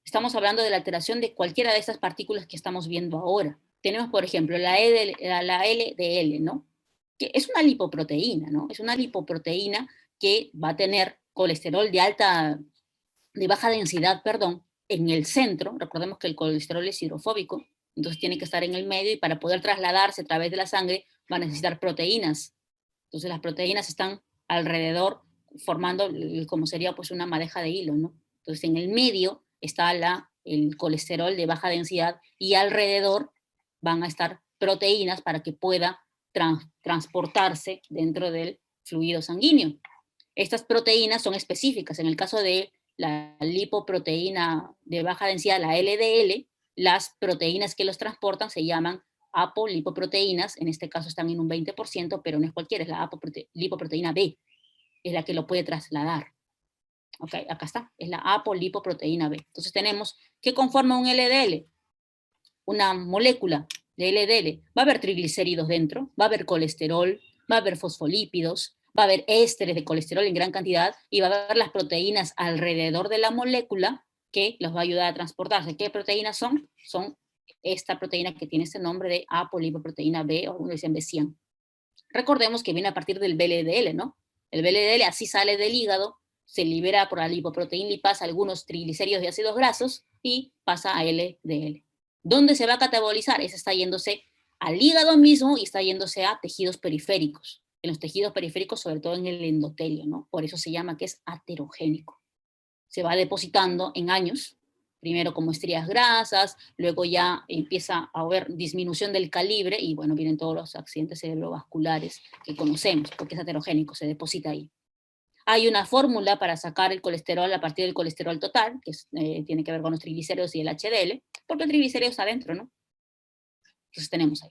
estamos hablando de la alteración de cualquiera de estas partículas que estamos viendo ahora. Tenemos, por ejemplo, la LDL, ¿no? Que es una lipoproteína, ¿no? Es una lipoproteína que va a tener colesterol de baja densidad, perdón, en el centro. Recordemos que el colesterol es hidrofóbico, entonces tiene que estar en el medio, y para poder trasladarse a través de la sangre va a necesitar proteínas. Entonces las proteínas están alrededor formando como sería pues una madeja de hilo, ¿no? Entonces en el medio está el colesterol de baja densidad, y alrededor van a estar proteínas para que pueda transportarse dentro del fluido sanguíneo. Estas proteínas son específicas. En el caso de la lipoproteína de baja densidad, la LDL, las proteínas que los transportan se llaman apolipoproteínas, en este caso están en un 20%, pero no es cualquiera, es la lipoproteína B, es la que lo puede trasladar. Ok, acá está, es la apolipoproteína B. Entonces tenemos, ¿qué conforma un LDL? Una molécula de LDL. Va a haber triglicéridos dentro, va a haber colesterol, va a haber fosfolípidos, va a haber ésteres de colesterol en gran cantidad, y va a haber las proteínas alrededor de la molécula que los va a ayudar a transportarse. ¿Qué proteínas son? Son esta proteína que tiene este nombre de apolipoproteína B, o algunos dicen B100. Recordemos que viene a partir del VLDL, ¿no? El VLDL así sale del hígado, se libera por la lipoproteína lipasa algunos triglicéridos y ácidos grasos, y pasa a LDL. ¿Dónde se va a catabolizar? Ese está yéndose al hígado mismo, y está yéndose a tejidos periféricos. En los tejidos periféricos, sobre todo en el endotelio, ¿no? Por eso se llama que es aterogénico. Se va depositando en años, primero como estrías grasas, luego ya empieza a haber disminución del calibre, y bueno, vienen todos los accidentes cerebrovasculares que conocemos, porque es aterogénico, se deposita ahí. Hay una fórmula para sacar el colesterol a partir del colesterol total, que tiene que ver con los triglicéridos y el HDL, porque el triglicéridos está adentro, ¿no? Entonces tenemos ahí.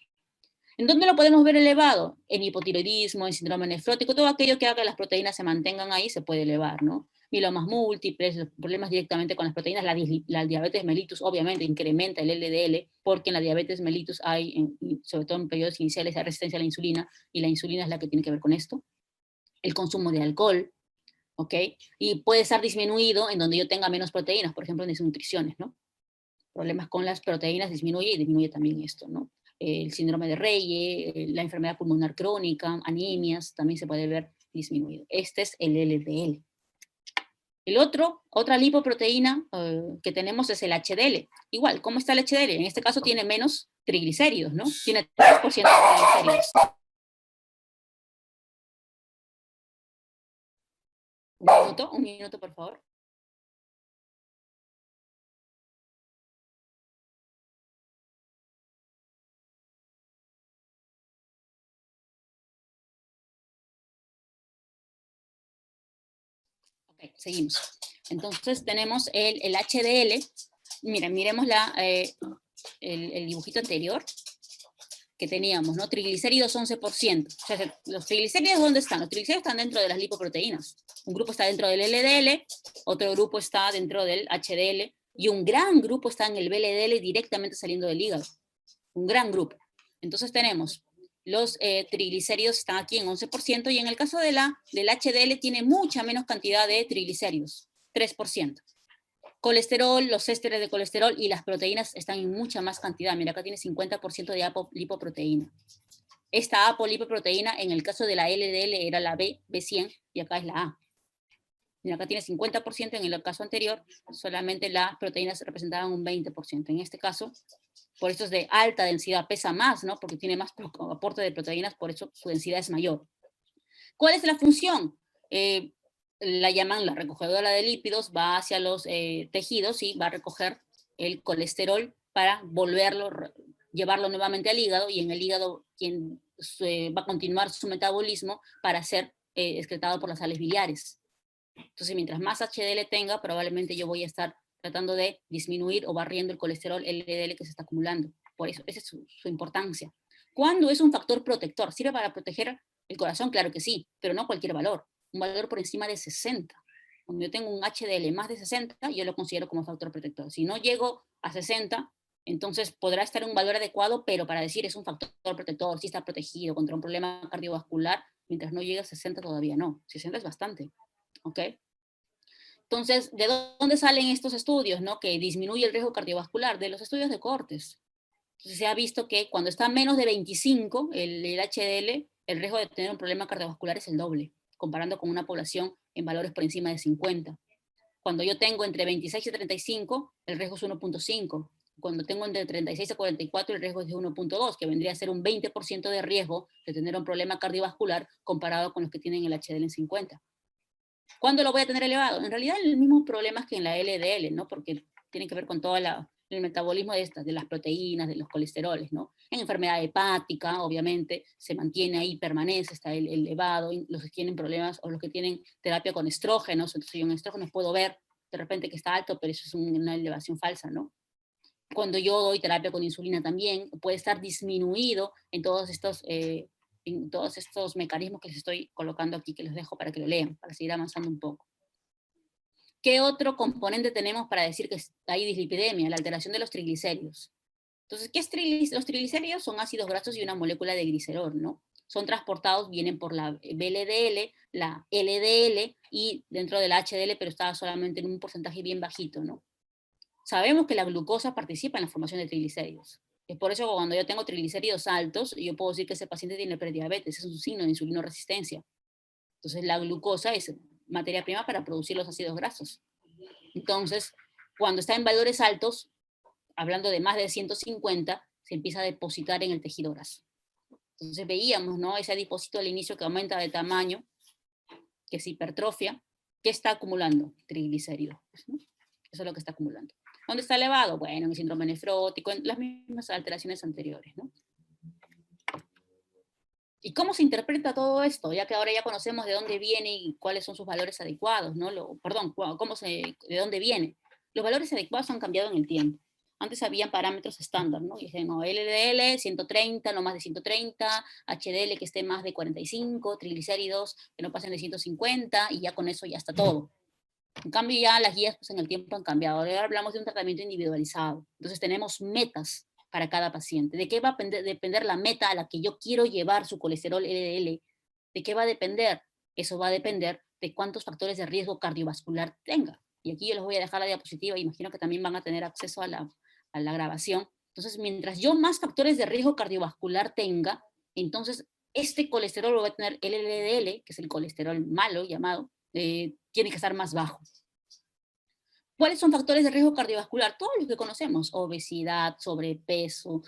¿En dónde lo podemos ver elevado? En hipotiroidismo, en síndrome nefrótico, todo aquello que haga que las proteínas se mantengan ahí se puede elevar, ¿no? Mielomas múltiples, los problemas directamente con las proteínas, la diabetes mellitus obviamente incrementa el LDL, porque en la diabetes mellitus hay, sobre todo en periodos iniciales, hay resistencia a la insulina, y la insulina es la que tiene que ver con esto. El consumo de alcohol, ¿ok? Y puede estar disminuido en donde yo tenga menos proteínas, por ejemplo en desnutriciones, ¿no? Problemas con las proteínas disminuye, y disminuye también esto, ¿no? El síndrome de Reye, la enfermedad pulmonar crónica, anemias, también se puede ver disminuido. Este es el LDL. Otra lipoproteína que tenemos es el HDL. Igual, ¿cómo está el HDL? En este caso tiene menos triglicéridos, ¿no? Tiene 3% de triglicéridos. Un minuto, por favor. Ok, seguimos. Entonces tenemos el HDL. Miren, miremos el dibujito anterior que teníamos, ¿no? Triglicéridos 11%. O sea, ¿los triglicéridos dónde están? Los triglicéridos están dentro de las lipoproteínas. Un grupo está dentro del LDL, otro grupo está dentro del HDL, y un gran grupo está en el VLDL directamente saliendo del hígado. Un gran grupo. Entonces tenemos los triglicéridos están aquí en 11%, y en el caso del HDL tiene mucha menos cantidad de triglicéridos, 3%. Colesterol, los ésteres de colesterol y las proteínas están en mucha más cantidad. Mira, acá tiene 50% de apolipoproteína. Esta apolipoproteína, en el caso de la LDL, era la B100, y acá es la A. Mira, acá tiene 50%, en el caso anterior, solamente las proteínas representaban un 20%. En este caso, por eso es de alta densidad, pesa más, ¿no? Porque tiene más aporte de proteínas, por eso su densidad es mayor. ¿Cuál es la función? La llaman la recogedora de lípidos, va hacia los tejidos y va a recoger el colesterol para llevarlo nuevamente al hígado, y en el hígado va a continuar su metabolismo para ser excretado por las sales biliares. Entonces, mientras más HDL tenga, probablemente yo voy a estar tratando de disminuir o barriendo el colesterol LDL que se está acumulando. Por eso, esa es su importancia. ¿Cuándo es un factor protector? ¿Sirve para proteger el corazón? Claro que sí, pero no cualquier valor. Un valor por encima de 60. Cuando yo tengo un HDL más de 60, yo lo considero como factor protector. Si no llego a 60, entonces podrá estar en un valor adecuado, pero para decir es un factor protector, si está protegido contra un problema cardiovascular, mientras no llegue a 60 todavía no. 60 es bastante. ¿Ok? Entonces, ¿de dónde salen estos estudios, no? Que disminuye el riesgo cardiovascular, de los estudios de Cortes. Entonces se ha visto que cuando está menos de 25, el HDL, el riesgo de tener un problema cardiovascular es el doble, comparando con una población en valores por encima de 50. Cuando yo tengo entre 26 y 35, el riesgo es 1.5. Cuando tengo entre 36 y 44, el riesgo es de 1.2, que vendría a ser un 20% de riesgo de tener un problema cardiovascular comparado con los que tienen el HDL en 50. ¿Cuándo lo voy a tener elevado? En realidad el mismo problema es que en la LDL, ¿no? Porque tiene que ver con todo el metabolismo de las proteínas, de los colesteroles, ¿no? En enfermedad hepática, obviamente, se mantiene ahí, permanece, está elevado. Los que tienen problemas o los que tienen terapia con estrógenos, entonces yo en estrógenos puedo ver de repente que está alto, pero eso es una elevación falsa, ¿no? Cuando yo doy terapia con insulina también, puede estar disminuido en todos estos mecanismos que les estoy colocando aquí, que les dejo para que lo lean, para seguir avanzando un poco. ¿Qué otro componente tenemos para decir que hay dislipidemia? La alteración de los triglicéridos. Entonces, ¿qué es los triglicéridos? Son ácidos grasos y una molécula de glicerol, ¿no? Son transportados, vienen por la VLDL, la LDL y dentro de la HDL, pero está solamente en un porcentaje bien bajito, ¿no? Sabemos que la glucosa participa en la formación de triglicéridos. Es por eso que cuando yo tengo triglicéridos altos, yo puedo decir que ese paciente tiene prediabetes, es un signo de insulinoresistencia. Entonces la glucosa es materia prima para producir los ácidos grasos. Entonces, cuando está en valores altos, hablando de más de 150, se empieza a depositar en el tejido graso. Entonces veíamos, ¿no? Ese adipocito al inicio que aumenta de tamaño, que es hipertrofia, ¿qué está acumulando? Triglicéridos, ¿no? Eso es lo que está acumulando. ¿Dónde está elevado? Bueno, en el síndrome nefrótico, en las mismas alteraciones anteriores, ¿no? ¿Y cómo se interpreta todo esto? Ya que ahora ya conocemos de dónde viene y cuáles son sus valores adecuados, ¿no? ¿De dónde viene? Los valores adecuados han cambiado en el tiempo. Antes habían parámetros estándar, ¿no? Y dicen, no, LDL 130, no más de 130, HDL que esté más de 45, triglicéridos que no pasen de 150, y ya con eso ya está todo. En cambio ya las guías pues, en el tiempo han cambiado. Ahora hablamos de un tratamiento individualizado. Entonces tenemos metas para cada paciente. ¿De qué va a depender la meta a la que yo quiero llevar su colesterol LDL? ¿De qué va a depender? Eso va a depender de cuántos factores de riesgo cardiovascular tenga. Y aquí yo les voy a dejar la diapositiva, imagino que también van a tener acceso a la grabación. Entonces, mientras yo más factores de riesgo cardiovascular tenga, entonces este colesterol lo va a tener el LDL, que es el colesterol malo llamado, tiene que estar más bajo. ¿Cuáles son factores de riesgo cardiovascular? Todos los que conocemos: obesidad, sobrepeso,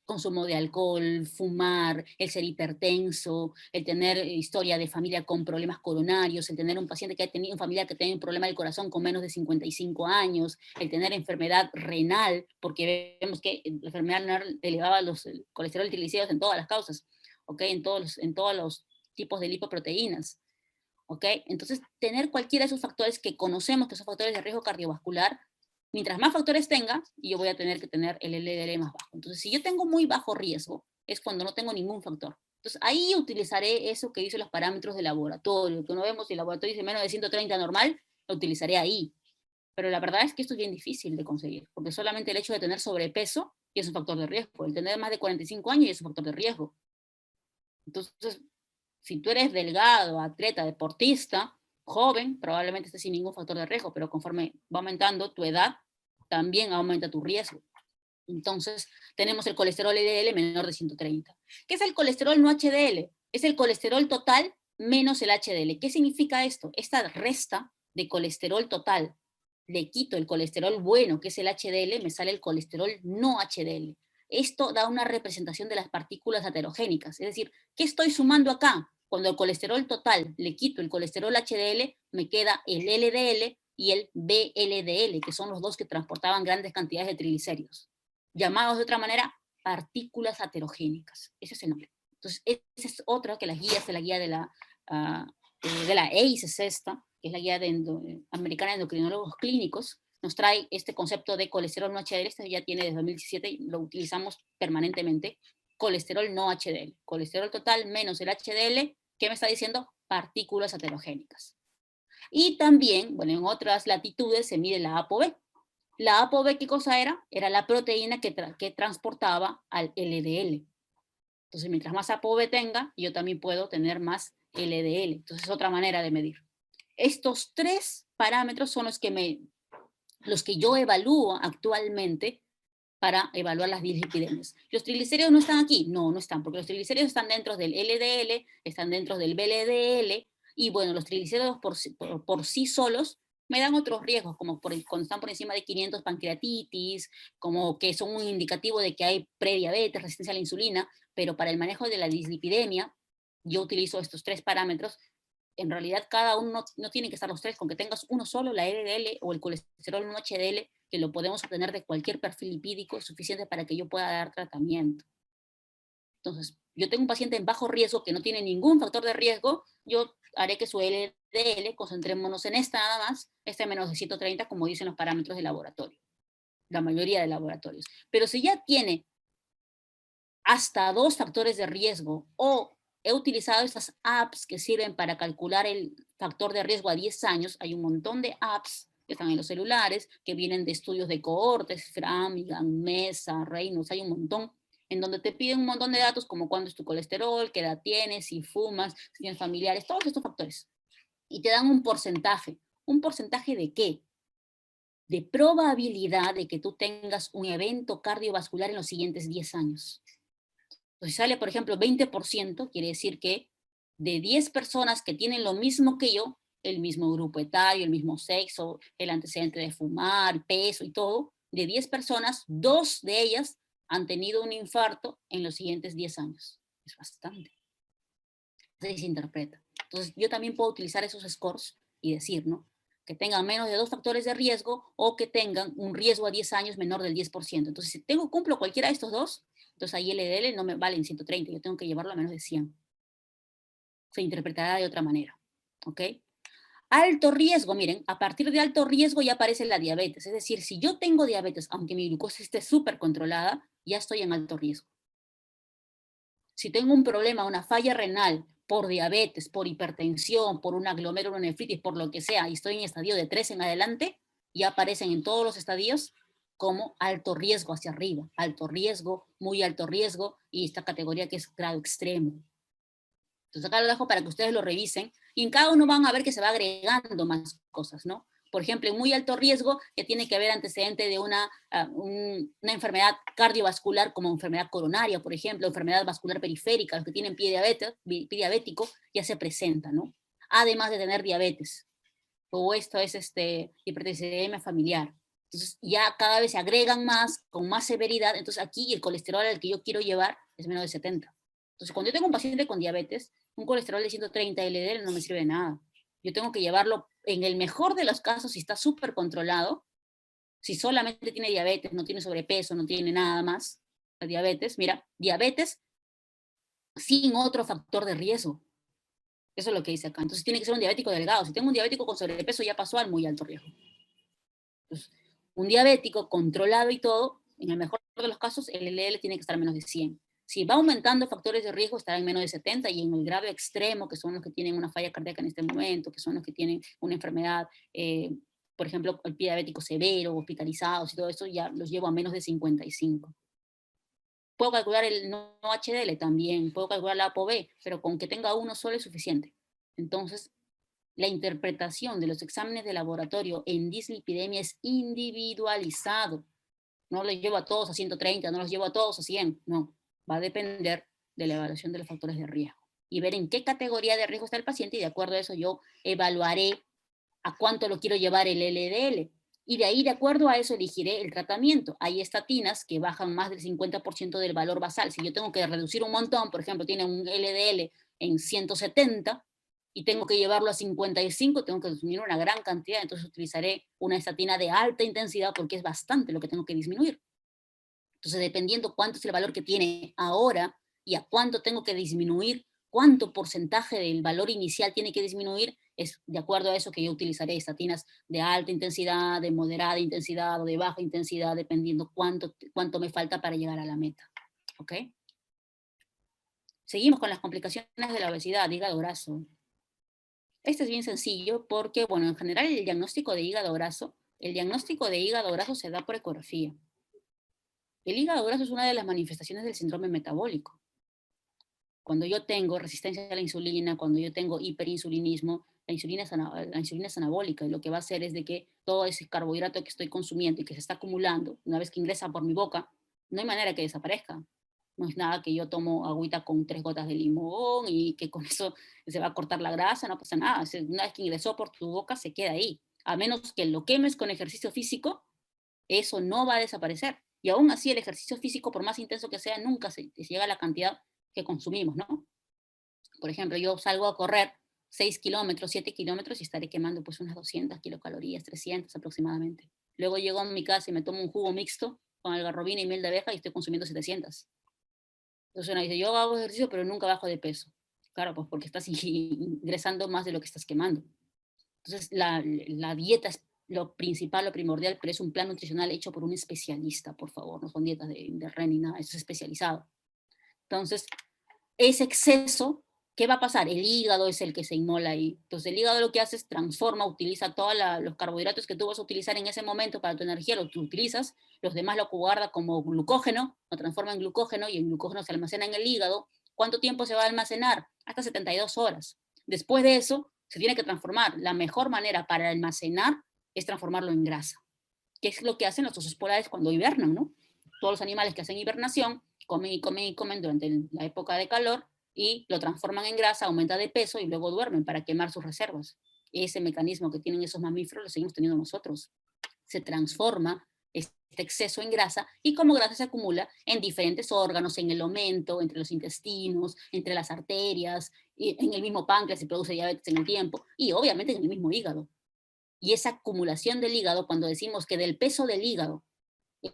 consumo de alcohol, fumar, el ser hipertenso, el tener historia de familia con problemas coronarios, el tener un paciente que ha tenido, un familiar que tiene un problema del corazón con menos de 55 años, el tener enfermedad renal, porque vemos que la enfermedad renal elevaba el colesterol y triglicéridos en todas las causas, ¿ok? En todos los tipos de lipoproteínas. ¿Ok? Entonces, tener cualquiera de esos factores que conocemos que son factores de riesgo cardiovascular, mientras más factores tenga, yo voy a tener que tener el LDL más bajo. Entonces, si yo tengo muy bajo riesgo, es cuando no tengo ningún factor. Entonces, ahí utilizaré eso que dicen los parámetros de laboratorio, que no vemos si el laboratorio dice menos de 130 normal, lo utilizaré ahí. Pero la verdad es que esto es bien difícil de conseguir, porque solamente el hecho de tener sobrepeso ya es un factor de riesgo, el tener más de 45 años ya es un factor de riesgo. Entonces, si tú eres delgado, atleta, deportista, joven, probablemente estés sin ningún factor de riesgo, pero conforme va aumentando tu edad, también aumenta tu riesgo. Entonces, tenemos el colesterol LDL menor de 130. ¿Qué es el colesterol no HDL? Es el colesterol total menos el HDL. ¿Qué significa esto? Esta resta de colesterol total, le quito el colesterol bueno, que es el HDL, me sale el colesterol no HDL. Esto da una representación de las partículas aterogénicas. Es decir, ¿qué estoy sumando acá? Cuando el colesterol total le quito el colesterol HDL, me queda el LDL y el VLDL, que son los dos que transportaban grandes cantidades de triglicéridos. Llamados de otra manera, partículas aterogénicas. Ese es el nombre. Entonces, esa es otra que las guías de la guía de la ACE es esta, que es la guía americana de endocrinólogos clínicos, nos trae este concepto de colesterol no HDL. Este ya tiene desde 2017 y lo utilizamos permanentemente. Colesterol no HDL, colesterol total menos el HDL, ¿qué me está diciendo? Partículas aterogénicas. Y también, bueno, en otras latitudes se mide la ApoB. La ApoB, ¿qué cosa era? Era la proteína que transportaba al LDL. Entonces, mientras más ApoB tenga, yo también puedo tener más LDL. Entonces, es otra manera de medir. Estos tres parámetros son los que yo evalúo actualmente para evaluar las dislipidemias. ¿Los triglicéridos no están aquí? No, no están, porque los triglicéridos están dentro del LDL, están dentro del VLDL, y bueno, los triglicéridos por sí solos me dan otros riesgos, como cuando están por encima de 500 pancreatitis, como que son un indicativo de que hay prediabetes, resistencia a la insulina, pero para el manejo de la dislipidemia, yo utilizo estos tres parámetros. En realidad cada uno no tiene que estar los tres, con que tengas uno solo, la LDL o el colesterol no HDL, que lo podemos obtener de cualquier perfil lipídico, es suficiente para que yo pueda dar tratamiento. Entonces, yo tengo un paciente en bajo riesgo que no tiene ningún factor de riesgo, yo haré que su LDL, concentrémonos en esta nada más, esté menos de 130, como dicen los parámetros de laboratorio, la mayoría de laboratorios. Pero si ya tiene hasta 2 factores de riesgo, o he utilizado estas apps que sirven para calcular el factor de riesgo a 10 años, hay un montón de apps que están en los celulares, que vienen de estudios de cohortes, Framingham, Mesa, Reynolds, hay un montón, en donde te piden un montón de datos como cuándo es tu colesterol, qué edad tienes, si fumas, si tienes familiares, todos estos factores. Y te dan un porcentaje. ¿Un porcentaje de qué? De probabilidad de que tú tengas un evento cardiovascular en los siguientes 10 años. Entonces sale, por ejemplo, 20%, quiere decir que de 10 personas que tienen lo mismo que yo, el mismo grupo etario, el mismo sexo, el antecedente de fumar, peso y todo, de 10 personas, 2 de ellas han tenido un infarto en los siguientes 10 años. Es bastante. Así se interpreta. Entonces yo también puedo utilizar esos scores y decir, ¿no?, que tengan menos de 2 factores de riesgo o que tengan un riesgo a 10 años menor del 10%. Entonces, si cumplo cualquiera de estos dos, entonces ahí LDL no me vale en 130, yo tengo que llevarlo a menos de 100. Se interpretará de otra manera, ¿ok? Alto riesgo, miren, a partir de alto riesgo ya aparece la diabetes. Es decir, si yo tengo diabetes, aunque mi glucosa esté súper controlada, ya estoy en alto riesgo. Si tengo un problema, una falla renal, por diabetes, por hipertensión, por una glomerulonefritis, por lo que sea, y estoy en estadio de 3 en adelante, ya aparecen en todos los estadios como alto riesgo hacia arriba, alto riesgo, muy alto riesgo, y esta categoría que es grado extremo. Entonces acá lo dejo para que ustedes lo revisen, y en cada uno van a ver que se va agregando más cosas, ¿no? Por ejemplo, en muy alto riesgo, que tiene que haber antecedente de una enfermedad cardiovascular como enfermedad coronaria, por ejemplo, enfermedad vascular periférica, los que tienen pie diabético, ya se presenta, ¿no? Además de tener diabetes. o esto es hipertrigliceridemia familiar. Entonces ya cada vez se agregan más, con más severidad, entonces aquí el colesterol al que yo quiero llevar es menos de 70. Entonces cuando yo tengo un paciente con diabetes, un colesterol de 130 LDL no me sirve de nada. Yo tengo que llevarlo, en el mejor de los casos, si está súper controlado, si solamente tiene diabetes, no tiene sobrepeso, no tiene nada más, la diabetes, mira, diabetes sin otro factor de riesgo. Eso es lo que dice acá. Entonces tiene que ser un diabético delgado. Si tengo un diabético con sobrepeso, ya pasó al muy alto riesgo. Entonces, un diabético controlado y todo, en el mejor de los casos, el LDL tiene que estar menos de 100. Si va aumentando factores de riesgo, estará en menos de 70, y en el grave extremo, que son los que tienen una falla cardíaca en este momento, que son los que tienen una enfermedad, por ejemplo, el pie diabético severo, hospitalizados y todo eso, ya los llevo a menos de 55. Puedo calcular el no HDL también, puedo calcular la ApoB, pero con que tenga uno solo es suficiente. Entonces, la interpretación de los exámenes de laboratorio en dislipidemia es individualizado. No los llevo a todos a 130, no los llevo a todos a 100, no. Va a depender de la evaluación de los factores de riesgo y ver en qué categoría de riesgo está el paciente, y de acuerdo a eso yo evaluaré a cuánto lo quiero llevar el LDL. Y de ahí, de acuerdo a eso, elegiré el tratamiento. Hay estatinas que bajan más del 50% del valor basal. Si yo tengo que reducir un montón, por ejemplo, tiene un LDL en 170 y tengo que llevarlo a 55, tengo que disminuir una gran cantidad, entonces utilizaré una estatina de alta intensidad porque es bastante lo que tengo que disminuir. Entonces, dependiendo cuánto es el valor que tiene ahora y a cuánto tengo que disminuir, cuánto porcentaje del valor inicial tiene que disminuir, es de acuerdo a eso que yo utilizaré estatinas de alta intensidad, de moderada intensidad o de baja intensidad, dependiendo cuánto me falta para llegar a la meta. ¿Ok? Seguimos con las complicaciones de la obesidad, hígado graso. Este es bien sencillo porque, bueno, en general el diagnóstico de hígado graso se da por ecografía. El hígado graso es una de las manifestaciones del síndrome metabólico. Cuando yo tengo resistencia a la insulina, cuando yo tengo hiperinsulinismo, la insulina es anabólica, y lo que va a hacer es de que todo ese carbohidrato que estoy consumiendo y que se está acumulando, una vez que ingresa por mi boca, no hay manera que desaparezca. No es nada que yo tomo agüita con 3 gotas de limón y que con eso se va a cortar la grasa, no pasa nada. Una vez que ingresó por tu boca, se queda ahí. A menos que lo quemes con ejercicio físico, eso no va a desaparecer. Y aún así el ejercicio físico, por más intenso que sea, nunca se llega a la cantidad que consumimos, ¿no? Por ejemplo, yo salgo a correr 6 kilómetros, 7 kilómetros y estaré quemando pues unas 200 kilocalorías, 300 aproximadamente. Luego llego a mi casa y me tomo un jugo mixto con algarrobina y miel de abeja y estoy consumiendo 700. Entonces uno dice, yo hago ejercicio pero nunca bajo de peso. Claro, pues porque estás ingresando más de lo que estás quemando. Entonces la dieta es lo principal, lo primordial, pero es un plan nutricional hecho por un especialista, por favor, no son dietas de REN ni nada, eso es especializado. Entonces, ese exceso, ¿qué va a pasar? El hígado es el que se inmola ahí. Entonces el hígado lo que hace es transforma, utiliza todos los carbohidratos que tú vas a utilizar en ese momento para tu energía, los utilizas, los demás lo guarda como glucógeno, lo transforma en glucógeno y el glucógeno se almacena en el hígado. ¿Cuánto tiempo se va a almacenar? Hasta 72 horas. Después de eso, se tiene que transformar. La mejor manera para almacenar es transformarlo en grasa, que es lo que hacen los osos polares cuando hibernan, ¿no? Todos los animales que hacen hibernación comen y comen y comen durante la época de calor y lo transforman en grasa, aumenta de peso y luego duermen para quemar sus reservas. Ese mecanismo que tienen esos mamíferos lo seguimos teniendo nosotros. Se transforma este exceso en grasa y como grasa se acumula en diferentes órganos, en el omento, entre los intestinos, entre las arterias, y en el mismo páncreas se produce diabetes en el tiempo y obviamente en el mismo hígado. Y esa acumulación del hígado, cuando decimos que del peso del hígado,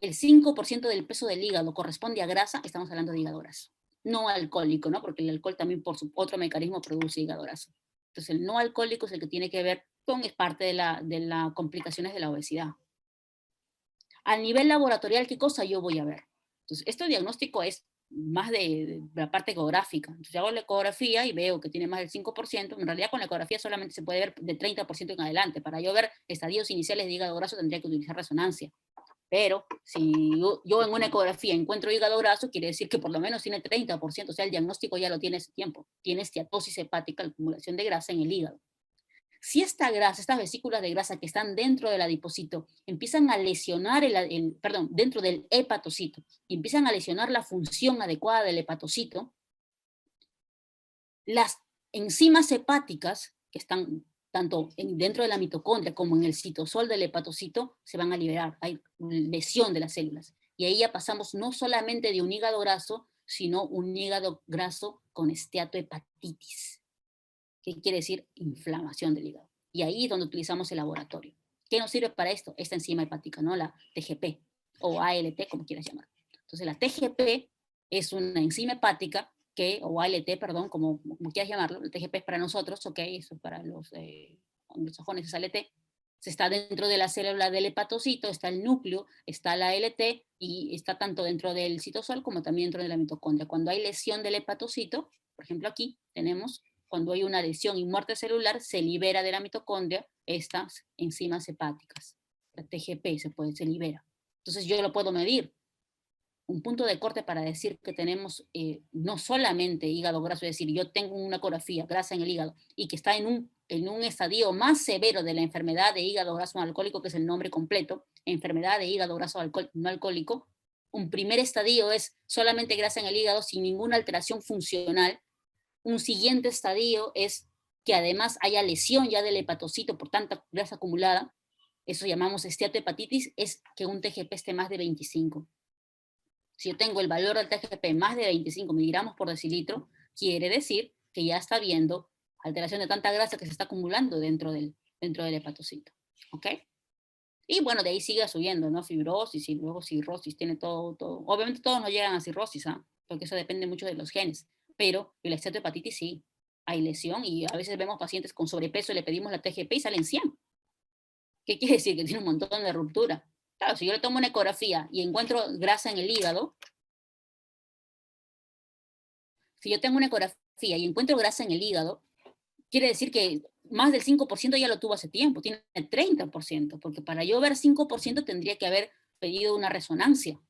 el 5% del peso del hígado corresponde a grasa, estamos hablando de hígado graso. No alcohólico, ¿no? Porque el alcohol también por su otro mecanismo produce hígado graso. Entonces el no alcohólico es el que tiene que ver con, es parte de las complicaciones de la obesidad. A nivel laboratorial, ¿qué cosa yo voy a ver? Entonces, este diagnóstico es más de la parte ecográfica. Entonces, yo hago la ecografía y veo que tiene más del 5%. En realidad, con la ecografía solamente se puede ver del 30% en adelante. Para yo ver estadios iniciales de hígado graso, tendría que utilizar resonancia. Pero si yo en una ecografía encuentro hígado graso, quiere decir que por lo menos tiene 30%, o sea, el diagnóstico ya lo tiene ese tiempo. Tiene esteatosis hepática, acumulación de grasa en el hígado. Si esta grasa, estas vesículas de grasa que están dentro del adipocito, empiezan a lesionar dentro del hepatocito, y empiezan a lesionar la función adecuada del hepatocito, las enzimas hepáticas, que están tanto dentro de la mitocondria como en el citosol del hepatocito, se van a liberar, hay lesión de las células. Y ahí ya pasamos no solamente de un hígado graso, sino un hígado graso con esteatohepatitis. ¿Qué quiere decir? Inflamación del hígado. Y ahí es donde utilizamos el laboratorio. ¿Qué nos sirve para esto? Esta enzima hepática, ¿no? La TGP, o ALT, como quieras llamar. Entonces la TGP es una enzima hepática o ALT, perdón, como quieras llamarlo, el TGP es para nosotros, ok, eso es para los anglosajones, es ALT, se está dentro de la célula del hepatocito, está el núcleo, está la ALT, y está tanto dentro del citosol como también dentro de la mitocondria. Cuando hay lesión del hepatocito, por ejemplo aquí tenemos, cuando hay una lesión y muerte celular, se libera de la mitocondria estas enzimas hepáticas, la TGP se libera. Entonces yo lo puedo medir. Un punto de corte para decir que tenemos no solamente hígado graso, es decir, yo tengo una ecografía grasa en el hígado y que está en un estadio más severo de la enfermedad de hígado graso no alcohólico, que es el nombre completo, enfermedad de hígado graso no alcohólico. Un primer estadio es solamente grasa en el hígado sin ninguna alteración funcional. Un siguiente estadio es que además haya lesión ya del hepatocito por tanta grasa acumulada. Eso llamamos esteatohepatitis, es que un TGP esté más de 25. Si yo tengo el valor del TGP más de 25 miligramos por decilitro, quiere decir que ya está habiendo alteración de tanta grasa que se está acumulando dentro del hepatocito. ¿Ok? Y bueno, de ahí sigue subiendo, ¿no? Fibrosis y luego cirrosis, tiene todo. Obviamente todos no llegan a cirrosis, ¿ah? Porque eso depende mucho de los genes. Pero la esteatohepatitis sí, hay lesión y a veces vemos pacientes con sobrepeso y le pedimos la TGP y salen 100. ¿Qué quiere decir? Que tiene un montón de ruptura. Claro, si yo le tomo una ecografía y encuentro grasa en el hígado, si yo tengo una ecografía y encuentro grasa en el hígado, quiere decir que más del 5% ya lo tuvo hace tiempo, tiene el 30%, porque para yo ver 5% tendría que haber pedido una resonancia.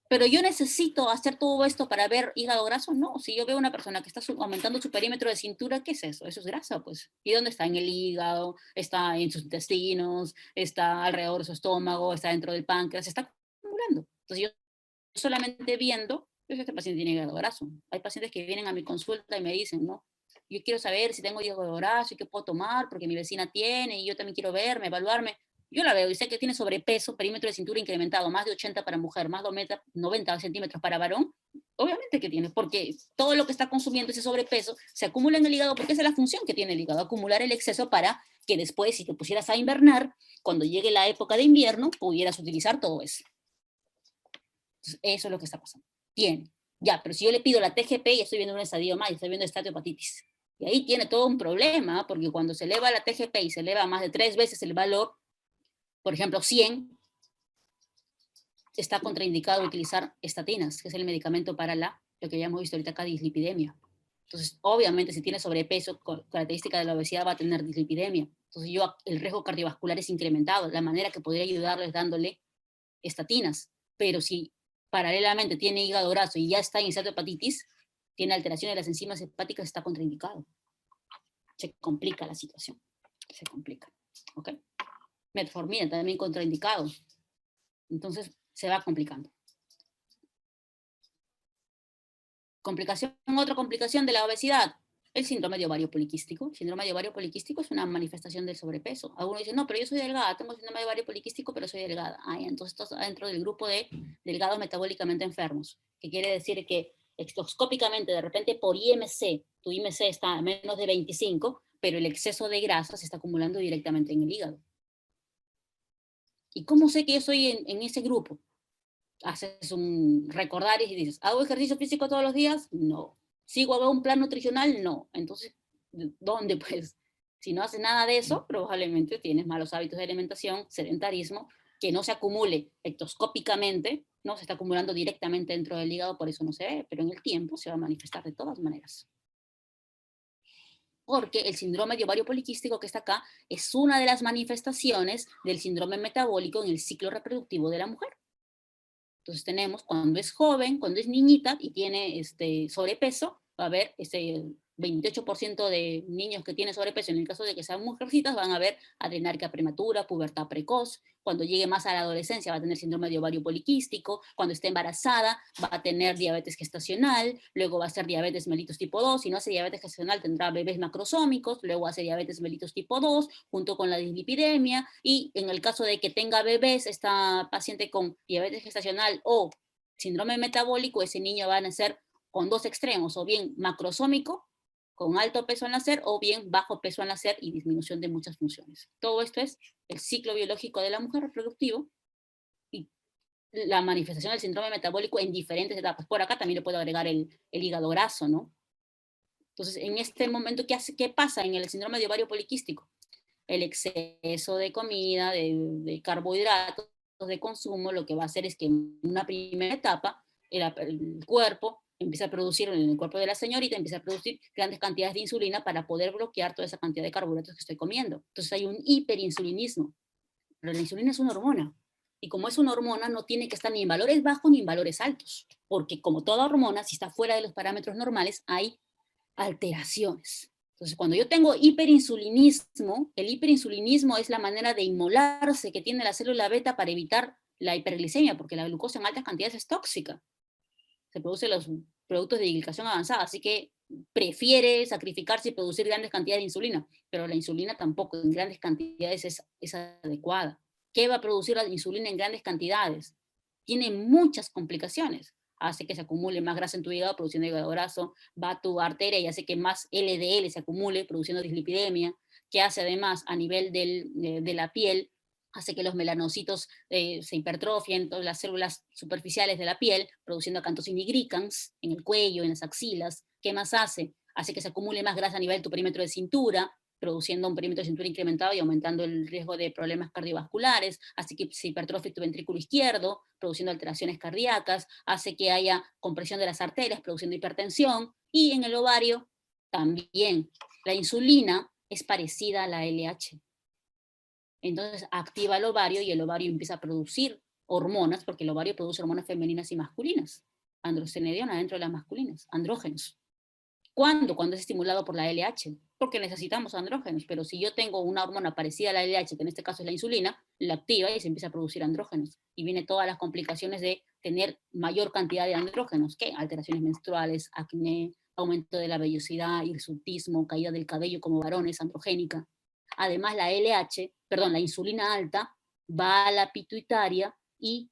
Pero yo necesito hacer todo esto para ver hígado graso, no. Si yo veo una persona que está aumentando su perímetro de cintura, ¿qué es eso? Eso es grasa, pues. ¿Y dónde está? En el hígado, está en sus intestinos, está alrededor de su estómago, está dentro del páncreas, se está acumulando. Entonces yo solamente viendo, pues este paciente tiene hígado graso. Hay pacientes que vienen a mi consulta y me dicen, ¿no? Yo quiero saber si tengo hígado graso y qué puedo tomar, porque mi vecina tiene y yo también quiero verme, evaluarme. Yo la veo y sé que tiene sobrepeso, perímetro de cintura incrementado, más de 80 para mujer, más de 90 centímetros para varón. Obviamente que tiene, porque todo lo que está consumiendo ese sobrepeso se acumula en el hígado, porque esa es la función que tiene el hígado, acumular el exceso para que después, si te pusieras a invernar, cuando llegue la época de invierno, pudieras utilizar todo eso. Entonces, eso es lo que está pasando. Tiene. Ya, pero si yo le pido la TGP, ya estoy viendo un estadio más, ya estoy viendo esteatohepatitis. Y ahí tiene todo un problema, porque cuando se eleva la TGP y se eleva más de 3 veces el valor, por ejemplo, 100, está contraindicado utilizar estatinas, que es el medicamento para lo que ya hemos visto ahorita acá, dislipidemia. Entonces, obviamente, si tiene sobrepeso, característica de la obesidad, va a tener dislipidemia. Entonces, el riesgo cardiovascular es incrementado. La manera que podría ayudarle es dándole estatinas. Pero si paralelamente tiene hígado graso y ya está en esteatohepatitis, tiene alteración de las enzimas hepáticas, está contraindicado. Se complica la situación. Se complica. ¿Ok? Metformina también contraindicado. Entonces se va complicando. Otra complicación de la obesidad, el síndrome de ovario poliquístico. El síndrome de ovario poliquístico es una manifestación del sobrepeso. Algunos dicen, no, pero yo soy delgada, tengo síndrome de ovario poliquístico, pero soy delgada. Entonces estás dentro del grupo de delgados metabólicamente enfermos, que quiere decir que endoscópicamente, de repente por IMC, tu IMC está a menos de 25, pero el exceso de grasa se está acumulando directamente en el hígado. ¿Y cómo sé que yo soy en ese grupo? Haces un recordar y dices, ¿hago ejercicio físico todos los días? No. ¿Sigo a un plan nutricional? No. Entonces, ¿dónde pues? Si no haces nada de eso, probablemente tienes malos hábitos de alimentación, sedentarismo, que no se acumule ectoscópicamente, no se está acumulando directamente dentro del hígado, por eso no se ve, pero en el tiempo se va a manifestar de todas maneras. Porque el síndrome de ovario poliquístico que está acá es una de las manifestaciones del síndrome metabólico en el ciclo reproductivo de la mujer. Entonces tenemos cuando es joven, cuando es niñita y tiene sobrepeso, va a haber 28% de niños que tienen sobrepeso, en el caso de que sean mujercitas, van a ver adrenarquia prematura, pubertad precoz. Cuando llegue más a la adolescencia va a tener síndrome de ovario poliquístico. Cuando esté embarazada va a tener diabetes gestacional. Luego va a ser diabetes mellitus tipo 2. Si no hace diabetes gestacional tendrá bebés macrosómicos. Luego hace diabetes mellitus tipo 2 junto con la dislipidemia. Y en el caso de que tenga bebés, esta paciente con diabetes gestacional o síndrome metabólico, ese niño va a nacer con dos extremos, o bien macrosómico, con alto peso al nacer, o bien bajo peso al nacer y disminución de muchas funciones. Todo esto es el ciclo biológico de la mujer reproductivo y la manifestación del síndrome metabólico en diferentes etapas. Por acá también le puedo agregar el hígado graso, ¿no? Entonces, en este momento, ¿qué pasa en el síndrome de ovario poliquístico? El exceso de comida, de carbohidratos, de consumo, lo que va a hacer es que en una primera etapa el cuerpo empieza a producir, en el cuerpo de la señorita, empieza a producir grandes cantidades de insulina para poder bloquear toda esa cantidad de carbohidratos que estoy comiendo. Entonces hay un hiperinsulinismo, pero la insulina es una hormona. Y como es una hormona, no tiene que estar ni en valores bajos ni en valores altos, porque como toda hormona, si está fuera de los parámetros normales, hay alteraciones. Entonces, cuando yo tengo hiperinsulinismo, el hiperinsulinismo es la manera de inmolarse que tiene la célula beta para evitar la hiperglicemia, porque la glucosa en altas cantidades es tóxica. Se producen los productos de glicación avanzada, así que prefiere sacrificarse y producir grandes cantidades de insulina, pero la insulina tampoco en grandes cantidades es adecuada. ¿Qué va a producir la insulina en grandes cantidades? Tiene muchas complicaciones. Hace que se acumule más grasa en tu hígado, produciendo hígado graso, va a tu arteria y hace que más LDL se acumule, produciendo dislipidemia, que hace además a nivel de la piel, hace que los melanocitos se hipertrofien, todas las células superficiales de la piel, produciendo acantosis nigricans en el cuello, en las axilas. ¿Qué más hace? Hace que se acumule más grasa a nivel de tu perímetro de cintura, produciendo un perímetro de cintura incrementado y aumentando el riesgo de problemas cardiovasculares, hace que se hipertrofie tu ventrículo izquierdo, produciendo alteraciones cardíacas, hace que haya compresión de las arterias, produciendo hipertensión, y en el ovario también. La insulina es parecida a la LH. Entonces activa el ovario y el ovario empieza a producir hormonas, porque el ovario produce hormonas femeninas y masculinas. Androstenediona dentro de las masculinas, andrógenos. ¿Cuándo? Cuando es estimulado por la LH, porque necesitamos andrógenos, pero si yo tengo una hormona parecida a la LH, que en este caso es la insulina, la activa y se empieza a producir andrógenos. Y vienen todas las complicaciones de tener mayor cantidad de andrógenos, que alteraciones menstruales, acné, aumento de la vellosidad, hirsutismo, caída del cabello como varones, androgénica. Además, la insulina alta va a la pituitaria y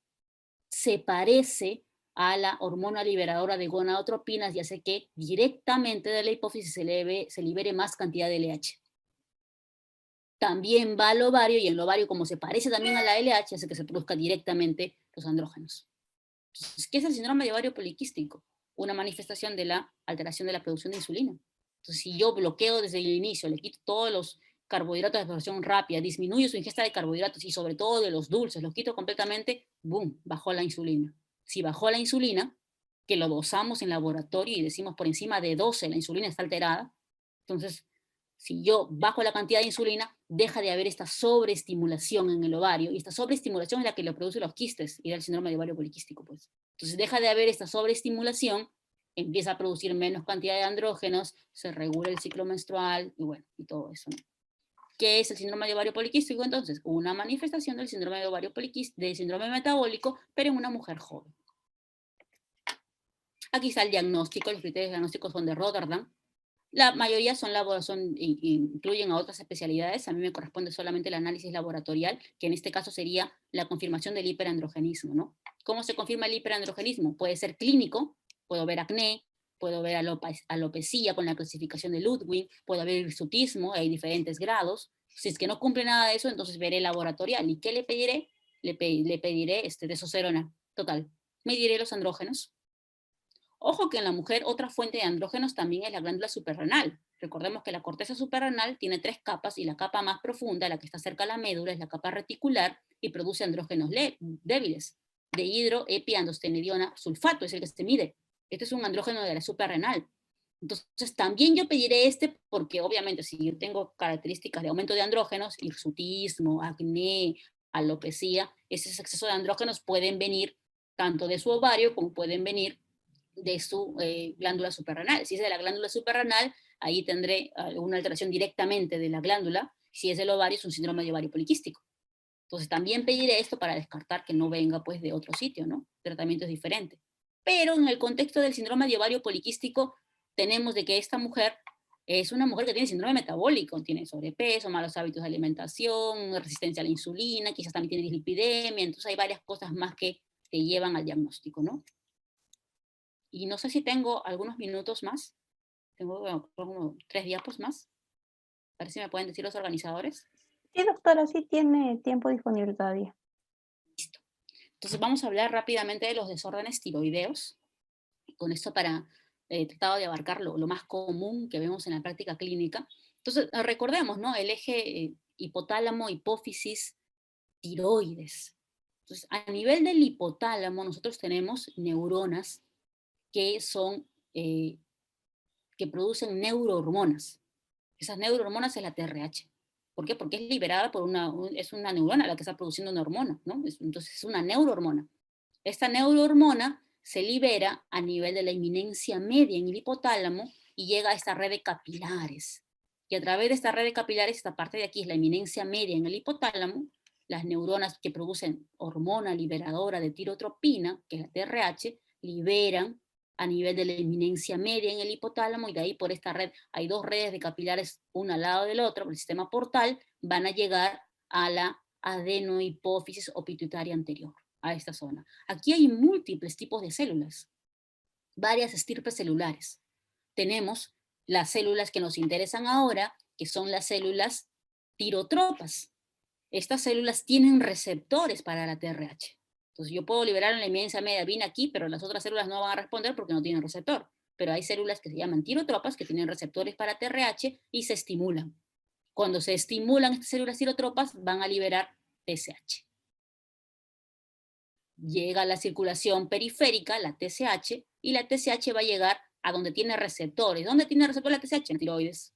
se parece a la hormona liberadora de gonadotropinas y hace que directamente de la hipófisis se libere más cantidad de LH. También va al ovario y el ovario, como se parece también a la LH, hace que se produzca directamente los andrógenos. Entonces, ¿qué es el síndrome de ovario poliquístico? Una manifestación de la alteración de la producción de insulina. Entonces, si yo bloqueo desde el inicio, le quito todos los carbohidratos de absorción rápida, disminuyo su ingesta de carbohidratos y sobre todo de los dulces, los quito completamente, ¡boom!, bajó la insulina. Si bajó la insulina, que lo dosamos en laboratorio y decimos por encima de 12 la insulina está alterada, entonces si yo bajo la cantidad de insulina, deja de haber esta sobreestimulación en el ovario, y esta sobreestimulación es la que le produce los quistes y da el síndrome de ovario poliquístico, pues. Entonces deja de haber esta sobreestimulación, empieza a producir menos cantidad de andrógenos, se regula el ciclo menstrual, y bueno, y todo eso, ¿no? ¿Qué es el síndrome de ovario poliquístico? Entonces, una manifestación del síndrome de ovario poliquístico, del síndrome metabólico, pero en una mujer joven. Aquí está el diagnóstico, los criterios diagnósticos son de Rotterdam. La mayoría incluyen a otras especialidades. A mí me corresponde solamente el análisis laboratorial, que en este caso sería la confirmación del hiperandrogenismo, ¿no? ¿Cómo se confirma el hiperandrogenismo? Puede ser clínico, puedo ver acné, puedo ver alopecia con la clasificación de Ludwig, puede haber hirsutismo, hay diferentes grados. Si es que no cumple nada de eso, entonces veré laboratorial. ¿Y qué le pediré? Le pediré testosterona total. Mediré los andrógenos. Ojo que en la mujer otra fuente de andrógenos también es la glándula suprarrenal. Recordemos que la corteza suprarrenal tiene 3 capas y la capa más profunda, la que está cerca a la médula, es la capa reticular y produce andrógenos débiles. Dehidroepiandrostenediona sulfato es el que se mide. Este es un andrógeno de la suprarrenal. Entonces también yo pediré este porque obviamente si yo tengo características de aumento de andrógenos, hirsutismo, acné, alopecia, esos excesos de andrógenos pueden venir tanto de su ovario como pueden venir de su glándula suprarrenal. Si es de la glándula suprarrenal, ahí tendré una alteración directamente de la glándula. Si es el ovario, es un síndrome de ovario poliquístico. Entonces también pediré esto para descartar que no venga pues de otro sitio, ¿no? El tratamiento es diferente. Pero en el contexto del síndrome de ovario poliquístico, tenemos de que esta mujer es una mujer que tiene síndrome metabólico, tiene sobrepeso, malos hábitos de alimentación, resistencia a la insulina, quizás también tiene dislipidemia, entonces hay varias cosas más que te llevan al diagnóstico, ¿no? Y no sé si tengo algunos minutos más, tengo como 3 diapos más, a ver si me pueden decir los organizadores. Sí, doctora, sí tiene tiempo disponible todavía. Listo. Entonces vamos a hablar rápidamente de los desórdenes tiroideos, con esto para tratado de abarcar lo más común que vemos en la práctica clínica. Entonces, recordemos, ¿no? El eje hipotálamo, hipófisis, tiroides. Entonces, a nivel del hipotálamo, nosotros tenemos neuronas que son, que producen neurohormonas. Esas neurohormonas es la TRH. ¿Por qué? Porque es liberada por es una neurona la que está produciendo una hormona, ¿no? Entonces es una neurohormona. Esta neurohormona se libera a nivel de la eminencia media en el hipotálamo y llega a esta red de capilares. Y a través de esta red de capilares, esta parte de aquí es la eminencia media en el hipotálamo, las neuronas que producen hormona liberadora de tirotropina, que es la TRH, liberan a nivel de la eminencia media en el hipotálamo, y de ahí por esta red hay 2 redes de capilares, una al lado del otro, por el sistema portal, van a llegar a la adenohipófisis o pituitaria anterior, a esta zona. Aquí hay múltiples tipos de células, varias estirpes celulares. Tenemos las células que nos interesan ahora, que son las células tirotropas. Estas células tienen receptores para la TRH. Entonces yo puedo liberar en la eminencia media BIN aquí, pero las otras células no van a responder porque no tienen receptor. Pero hay células que se llaman tirotropas que tienen receptores para TRH y se estimulan. Cuando se estimulan estas células tirotropas, van a liberar TSH. Llega a la circulación periférica, la TSH, y la TSH va a llegar a donde tiene receptores. ¿Dónde tiene receptor la TSH? En la tiroides.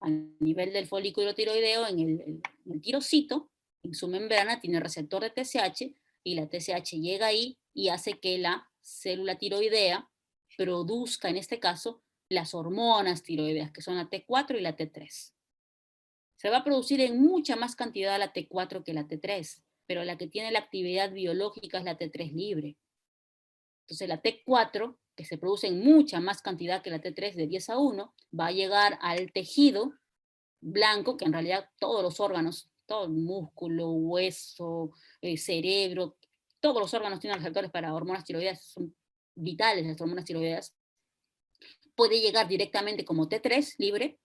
A nivel del folículo tiroideo, en el tirocito, en su membrana, tiene receptor de TSH, y la TSH llega ahí y hace que la célula tiroidea produzca, en este caso, las hormonas tiroideas, que son la T4 y la T3. Se va a producir en mucha más cantidad la T4 que la T3, pero la que tiene la actividad biológica es la T3 libre. Entonces la T4, que se produce en mucha más cantidad que la T3 de 10 a 1, va a llegar al tejido blanco, que en realidad todos los órganos, todo el músculo, hueso, cerebro, todos los órganos tienen receptores para hormonas tiroideas, son vitales las hormonas tiroideas. Puede llegar directamente como T3 libre,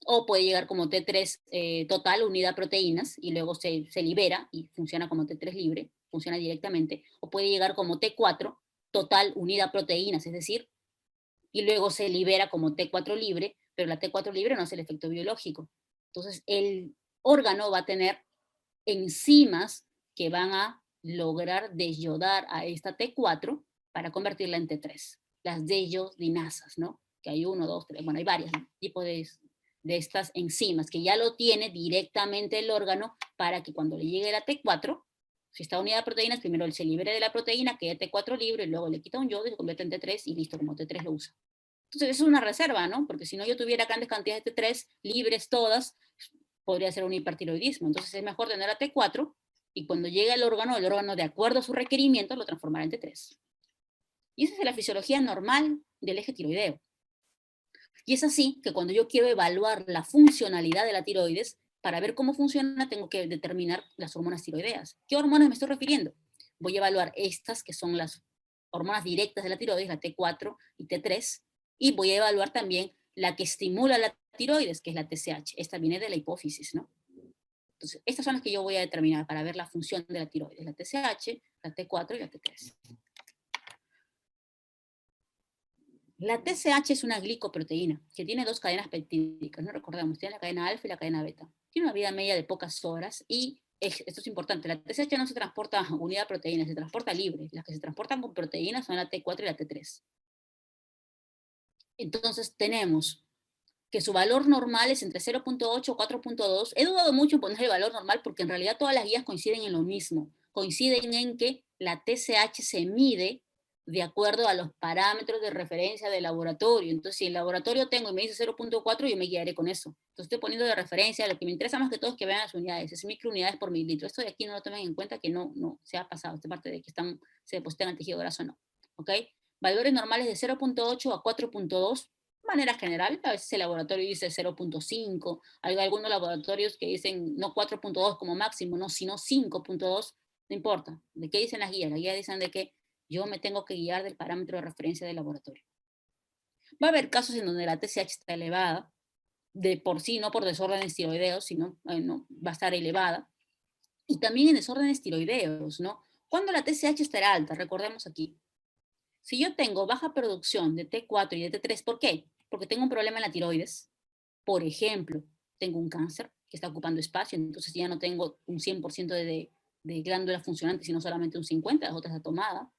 o puede llegar como T3 total, unidad proteínas, y luego se libera y funciona como T3 libre, funciona directamente, o puede llegar como T4 total, unidad proteínas, es decir, y luego se libera como T4 libre, pero la T4 libre no es el efecto biológico. Entonces el órgano va a tener enzimas que van a lograr desyodar a esta T4 para convertirla en T3. Las deyodinasas, ¿no? Que hay 1, 2, 3, bueno, hay varios tipos de estas enzimas que ya lo tiene directamente el órgano para que cuando le llegue la T4, si está unida a proteínas, primero él se libere de la proteína, que es T4 libre, luego le quita un yodo y se convierte en T3 y listo, como T3 lo usa. Entonces eso es una reserva, ¿no? Porque si no yo tuviera grandes cantidades de T3 libres todas, podría ser un hipertiroidismo. Entonces es mejor tener a T4 y cuando llegue al órgano, el órgano de acuerdo a sus requerimientos lo transformará en T3. Y esa es la fisiología normal del eje tiroideo. Y es así que cuando yo quiero evaluar la funcionalidad de la tiroides, para ver cómo funciona tengo que determinar las hormonas tiroideas. ¿Qué hormonas me estoy refiriendo? Voy a evaluar estas, que son las hormonas directas de la tiroides, la T4 y T3, y voy a evaluar también la que estimula la tiroides, que es la TSH. Esta viene de la hipófisis, ¿no? Entonces, estas son las que yo voy a determinar para ver la función de la tiroides, la TSH, la T4 y la T3. La TSH es una glicoproteína que tiene 2 cadenas peptídicas, no recordamos, tiene la cadena alfa y la cadena beta. Tiene una vida media de pocas horas y esto es importante, la TSH no se transporta unidad proteína, se transporta libre. Las que se transportan con proteínas son la T4 y la T3. Entonces tenemos que su valor normal es entre 0.8 y 4.2. He dudado mucho en poner el valor normal porque en realidad todas las guías coinciden en lo mismo. Coinciden en que la TSH se mide de acuerdo a los parámetros de referencia del laboratorio. Entonces, si el laboratorio tengo y me dice 0.4, yo me guiaré con eso. Entonces, estoy poniendo de referencia, lo que me interesa más que todo es que vean las unidades, es microunidades por mililitro. Esto de aquí no lo tomen en cuenta, que no se ha pasado, esta parte de que se depositan en tejido graso, no. ¿Ok? Valores normales de 0.8 a 4.2, de manera general, a veces el laboratorio dice 0.5, hay algunos laboratorios que dicen no 4.2 como máximo, no, sino 5.2, no importa. ¿De qué dicen las guías? Las guías dicen de que yo me tengo que guiar del parámetro de referencia del laboratorio. Va a haber casos en donde la TSH está elevada, de por sí, no por desórdenes tiroideos, sino no, va a estar elevada. Y también en desórdenes tiroideos, ¿no? Cuando la TSH estará alta, recordemos aquí. Si yo tengo baja producción de T4 y de T3, ¿por qué? Porque tengo un problema en la tiroides. Por ejemplo, tengo un cáncer que está ocupando espacio, entonces ya no tengo un 100% de glándulas funcionantes, sino solamente un 50%, las otras está tomada,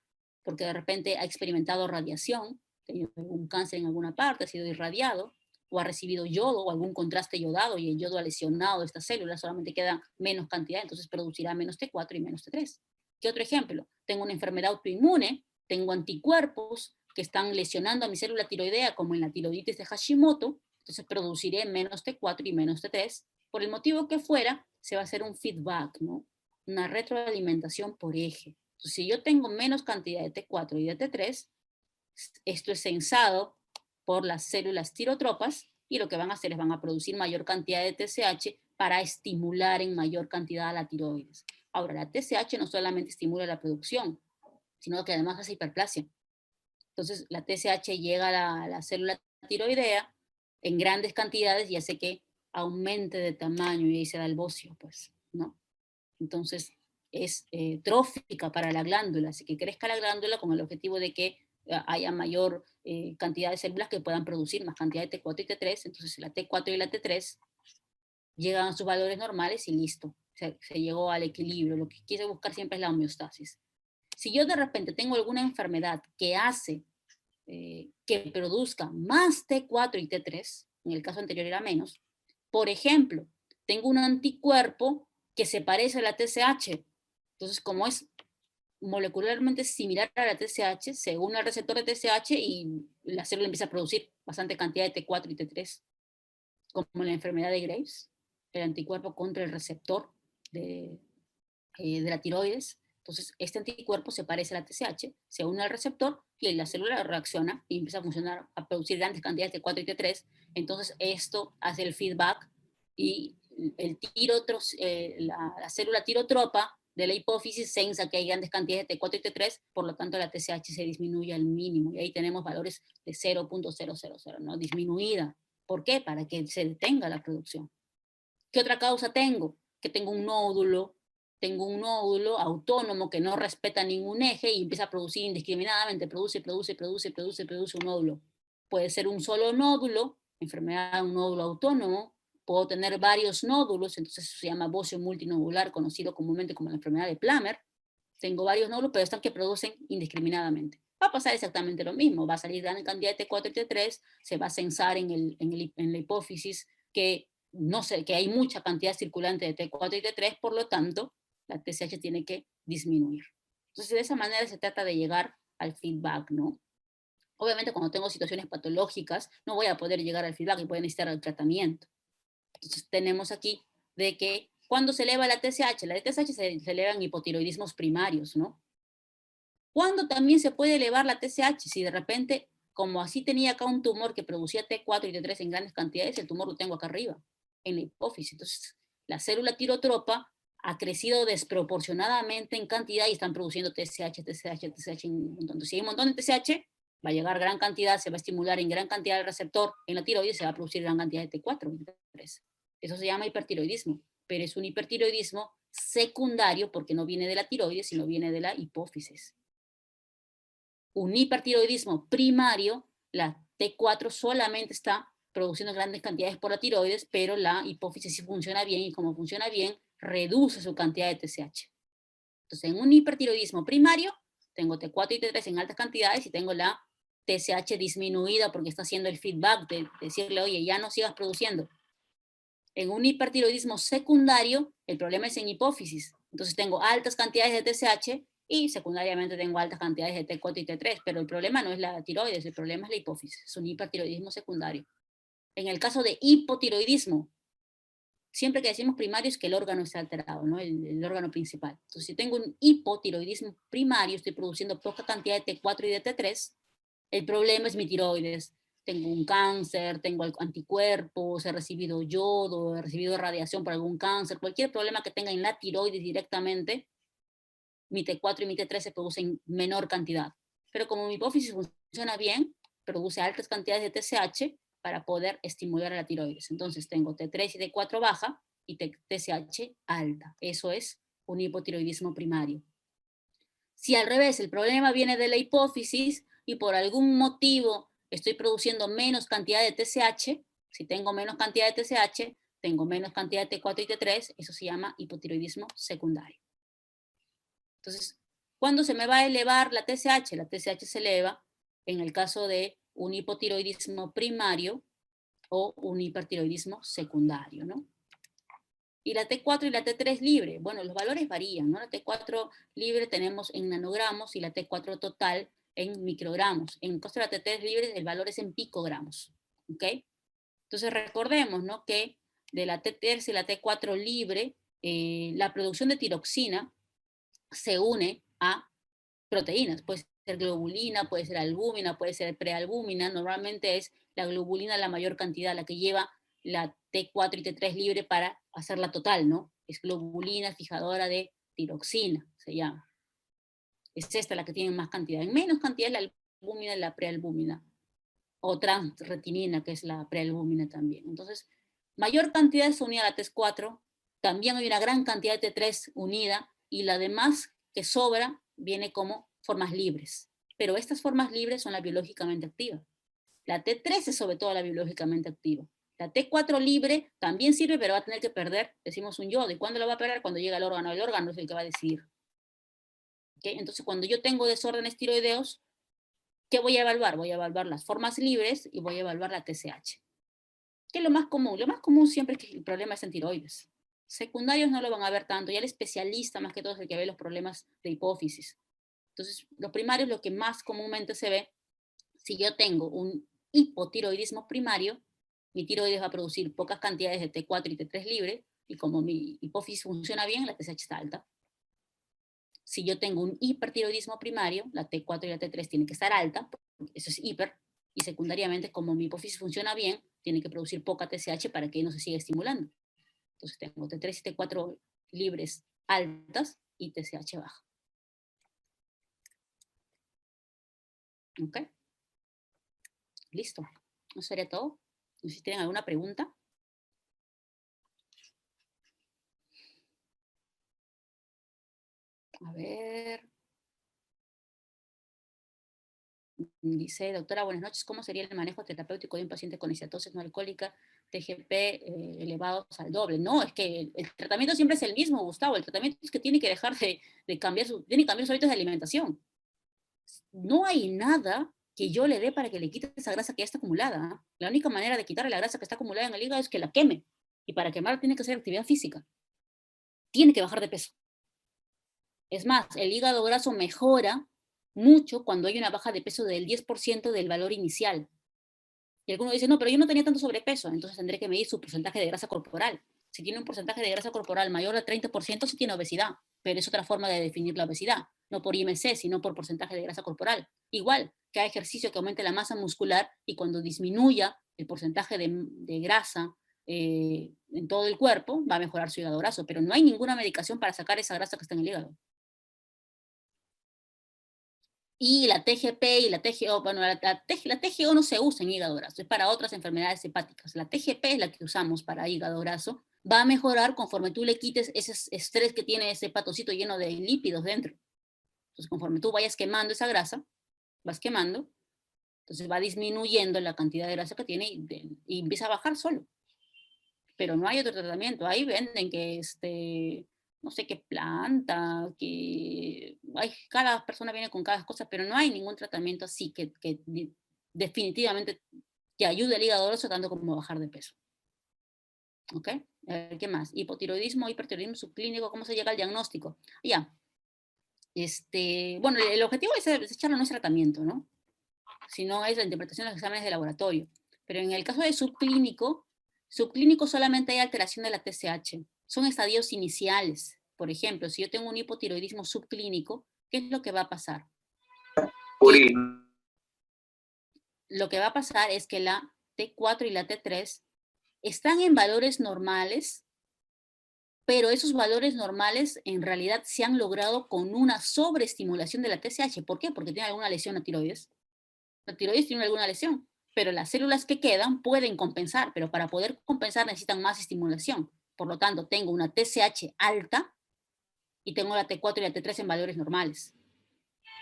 porque de repente ha experimentado radiación, ha tenido un cáncer en alguna parte, ha sido irradiado, o ha recibido yodo o algún contraste yodado y el yodo ha lesionado estas células, solamente queda menos cantidad, entonces producirá menos T4 y menos T3. ¿Qué otro ejemplo? Tengo una enfermedad autoinmune, tengo anticuerpos que están lesionando a mi célula tiroidea, como en la tiroiditis de Hashimoto, entonces produciré menos T4 y menos T3. Por el motivo que fuera, se va a hacer un feedback, ¿no? Una retroalimentación por eje. Entonces, si yo tengo menos cantidad de T4 y de T3, esto es sensado por las células tirotropas y lo que van a hacer es van a producir mayor cantidad de TSH para estimular en mayor cantidad a la tiroides. Ahora, la TSH no solamente estimula la producción, sino que además hace hiperplasia. Entonces, la TSH llega a la célula tiroidea en grandes cantidades y hace que aumente de tamaño y ahí se da el bocio, pues, ¿no? Entonces, es trófica para la glándula, así que crezca la glándula con el objetivo de que haya mayor cantidad de células que puedan producir más cantidad de T4 y T3, entonces la T4 y la T3 llegan a sus valores normales y listo, se llegó al equilibrio. Lo que quise buscar siempre es la homeostasis. Si yo de repente tengo alguna enfermedad que hace que produzca más T4 y T3, en el caso anterior era menos, por ejemplo, tengo un anticuerpo que se parece a la TSH, entonces como es molecularmente similar a la TSH, se une al receptor de TSH y la célula empieza a producir bastante cantidad de T4 y T3, como en la enfermedad de Graves, el anticuerpo contra el receptor de la tiroides. Entonces, este anticuerpo se parece a la TSH, se une al receptor y la célula reacciona y empieza a funcionar, a producir grandes cantidades de T4 y T3. Entonces, esto hace el feedback y la célula tirotropa de la hipófisis sensa que hay grandes cantidades de T4 y T3, por lo tanto la TSH se disminuye al mínimo y ahí tenemos valores de 0.000, ¿no? Disminuida. ¿Por qué? Para que se detenga la producción. ¿Qué otra causa tengo? Que tengo un nódulo autónomo que no respeta ningún eje y empieza a producir indiscriminadamente, produce un nódulo. Puede ser un solo nódulo, enfermedad de un nódulo autónomo, puedo tener varios nódulos, entonces eso se llama bocio multinodular, conocido comúnmente como la enfermedad de Plummer. Tengo varios nódulos, pero están que producen indiscriminadamente. Va a pasar exactamente lo mismo, va a salir gran cantidad de T4 y T3, se va a censar en la hipófisis que no sé, que hay mucha cantidad circulante de T4 y T3, por lo tanto, la TSH tiene que disminuir. Entonces, de esa manera se trata de llegar al feedback, ¿no? Obviamente, cuando tengo situaciones patológicas, no voy a poder llegar al feedback y voy a necesitar el tratamiento. Entonces, tenemos aquí de que cuando se eleva la TSH se eleva en hipotiroidismos primarios, ¿no? ¿Cuándo también se puede elevar la TSH? Si de repente, como así tenía acá un tumor que producía T4 y T3 en grandes cantidades, el tumor lo tengo acá arriba, en la hipófisis. Entonces, la célula tirotropa ha crecido desproporcionadamente en cantidad y están produciendo TSH en un montón. Entonces, si hay un montón de TSH, va a llegar gran cantidad, se va a estimular en gran cantidad el receptor en la tiroides, se va a producir gran cantidad de T4 y T3. Eso se llama hipertiroidismo, pero es un hipertiroidismo secundario porque no viene de la tiroides, sino viene de la hipófisis. Un hipertiroidismo primario, la T4 solamente está produciendo grandes cantidades por la tiroides, pero la hipófisis sí funciona bien y como funciona bien, reduce su cantidad de TSH. Entonces, en un hipertiroidismo primario, tengo T4 y T3 en altas cantidades y tengo la TSH disminuida porque está haciendo el feedback de decirle, oye, ya no sigas produciendo. En un hipertiroidismo secundario, el problema es en hipófisis. Entonces tengo altas cantidades de TSH y secundariamente tengo altas cantidades de T4 y T3, pero el problema no es la tiroides, el problema es la hipófisis, es un hipertiroidismo secundario. En el caso de hipotiroidismo, siempre que decimos primario es que el órgano está alterado, ¿no? El órgano principal. Entonces, si tengo un hipotiroidismo primario, estoy produciendo poca cantidad de T4 y de T3, el problema es mi tiroides. Tengo un cáncer, tengo anticuerpos, he recibido yodo, he recibido radiación por algún cáncer, cualquier problema que tenga en la tiroides directamente, mi T4 y mi T3 se producen en menor cantidad. Pero como mi hipófisis funciona bien, produce altas cantidades de TSH para poder estimular a la tiroides. Entonces tengo T3 y T4 baja y TSH alta. Eso es un hipotiroidismo primario. Si al revés el problema viene de la hipófisis y por algún motivo estoy produciendo menos cantidad de TSH, si tengo menos cantidad de TSH, tengo menos cantidad de T4 y T3, eso se llama hipotiroidismo secundario. Entonces, ¿cuándo se me va a elevar la TSH? La TSH se eleva en el caso de un hipotiroidismo primario o un hipertiroidismo secundario, ¿no? Y la T4 y la T3 libre, bueno, los valores varían, ¿no? La T4 libre tenemos en nanogramos y la T4 total en microgramos. En el caso de la T3 libre el valor es en picogramos, ¿ok? Entonces recordemos, ¿no? Que de la T3 y la T4 libre, la producción de tiroxina se une a proteínas, puede ser globulina, puede ser albúmina, puede ser prealbúmina, normalmente es la globulina la mayor cantidad, la que lleva la T4 y T3 libre para hacerla total, ¿no? Es globulina fijadora de tiroxina, se llama. Es esta la que tiene más cantidad. En menos cantidad es la albúmina y la prealbúmina, o transretinina, que es la prealbúmina también. Entonces, mayor cantidad es unida a la T4, también hay una gran cantidad de T3 unida, y la demás que sobra viene como formas libres. Pero estas formas libres son la biológicamente activa. La T3 es sobre todo la biológicamente activa. La T4 libre también sirve, pero va a tener que perder, decimos, un yodo. ¿Y cuándo lo va a perder? Cuando llega al órgano. El órgano es el que va a decidir. ¿Okay? Entonces, cuando yo tengo desórdenes tiroideos, ¿qué voy a evaluar? Voy a evaluar las formas libres y voy a evaluar la TSH. ¿Qué es lo más común? Lo más común siempre es que el problema es en tiroides. Secundarios no lo van a ver tanto, ya el especialista más que todo es el que ve los problemas de hipófisis. Entonces, los primarios, lo que más comúnmente se ve, si yo tengo un hipotiroidismo primario, mi tiroides va a producir pocas cantidades de T4 y T3 libre, y como mi hipófisis funciona bien, la TSH está alta. Si yo tengo un hipertiroidismo primario, la T4 y la T3 tienen que estar alta, eso es hiper, y secundariamente, como mi hipófisis funciona bien, tiene que producir poca TSH para que no se siga estimulando. Entonces tengo T3 y T4 libres altas y TSH baja. ¿Ok? Listo. Eso sería todo. No sé si tienen alguna pregunta. A ver. Dice, doctora, buenas noches. ¿Cómo sería el manejo terapéutico de un paciente con esteatosis no alcohólica, TGP elevados al doble? No, es que el tratamiento siempre es el mismo, Gustavo. El tratamiento es que tiene que dejar de cambiar, tiene que cambiar sus hábitos de alimentación. No hay nada que yo le dé para que le quite esa grasa que ya está acumulada. La única manera de quitarle la grasa que está acumulada en el hígado es que la queme. Y para quemarla tiene que hacer actividad física. Tiene que bajar de peso. Es más, el hígado graso mejora mucho cuando hay una baja de peso del 10% del valor inicial. Y alguno dice, no, pero yo no tenía tanto sobrepeso, entonces tendré que medir su porcentaje de grasa corporal. Si tiene un porcentaje de grasa corporal mayor al 30%, sí tiene obesidad, pero es otra forma de definir la obesidad, no por IMC, sino por porcentaje de grasa corporal. Igual que hay ejercicio que aumente la masa muscular y cuando disminuya el porcentaje de grasa en todo el cuerpo, va a mejorar su hígado graso, pero no hay ninguna medicación para sacar esa grasa que está en el hígado. Y la TGP y la TGO, bueno, la TGO no se usa en hígado graso, es para otras enfermedades hepáticas. La TGP es la que usamos para hígado graso, va a mejorar conforme tú le quites ese estrés que tiene ese hepatocito lleno de lípidos dentro. Entonces, conforme tú vayas quemando esa grasa, vas quemando, entonces va disminuyendo la cantidad de grasa que tiene y empieza a bajar solo. Pero no hay otro tratamiento. Ahí venden que no sé qué planta, cada persona viene con cada cosa, pero no hay ningún tratamiento así que definitivamente te ayude al hígado graso tanto como bajar de peso. ¿Ok? ¿Qué más? Hipotiroidismo, hipertiroidismo subclínico, ¿cómo se llega al diagnóstico? Ya. Bueno, el objetivo es desecharlo, no es tratamiento, ¿no? Sino es la interpretación de los exámenes de laboratorio. Pero en el caso de subclínico solamente hay alteración de la TSH. Son estadios iniciales. Por ejemplo, si yo tengo un hipotiroidismo subclínico, ¿qué es lo que va a pasar? Que lo que va a pasar es que la T4 y la T3 están en valores normales, pero esos valores normales en realidad se han logrado con una sobreestimulación de la TSH. ¿Por qué? Porque tiene alguna lesión la tiroides. La tiroides tiene alguna lesión, pero las células que quedan pueden compensar, pero para poder compensar necesitan más estimulación. Por lo tanto, tengo una TSH alta y tengo la T4 y la T3 en valores normales.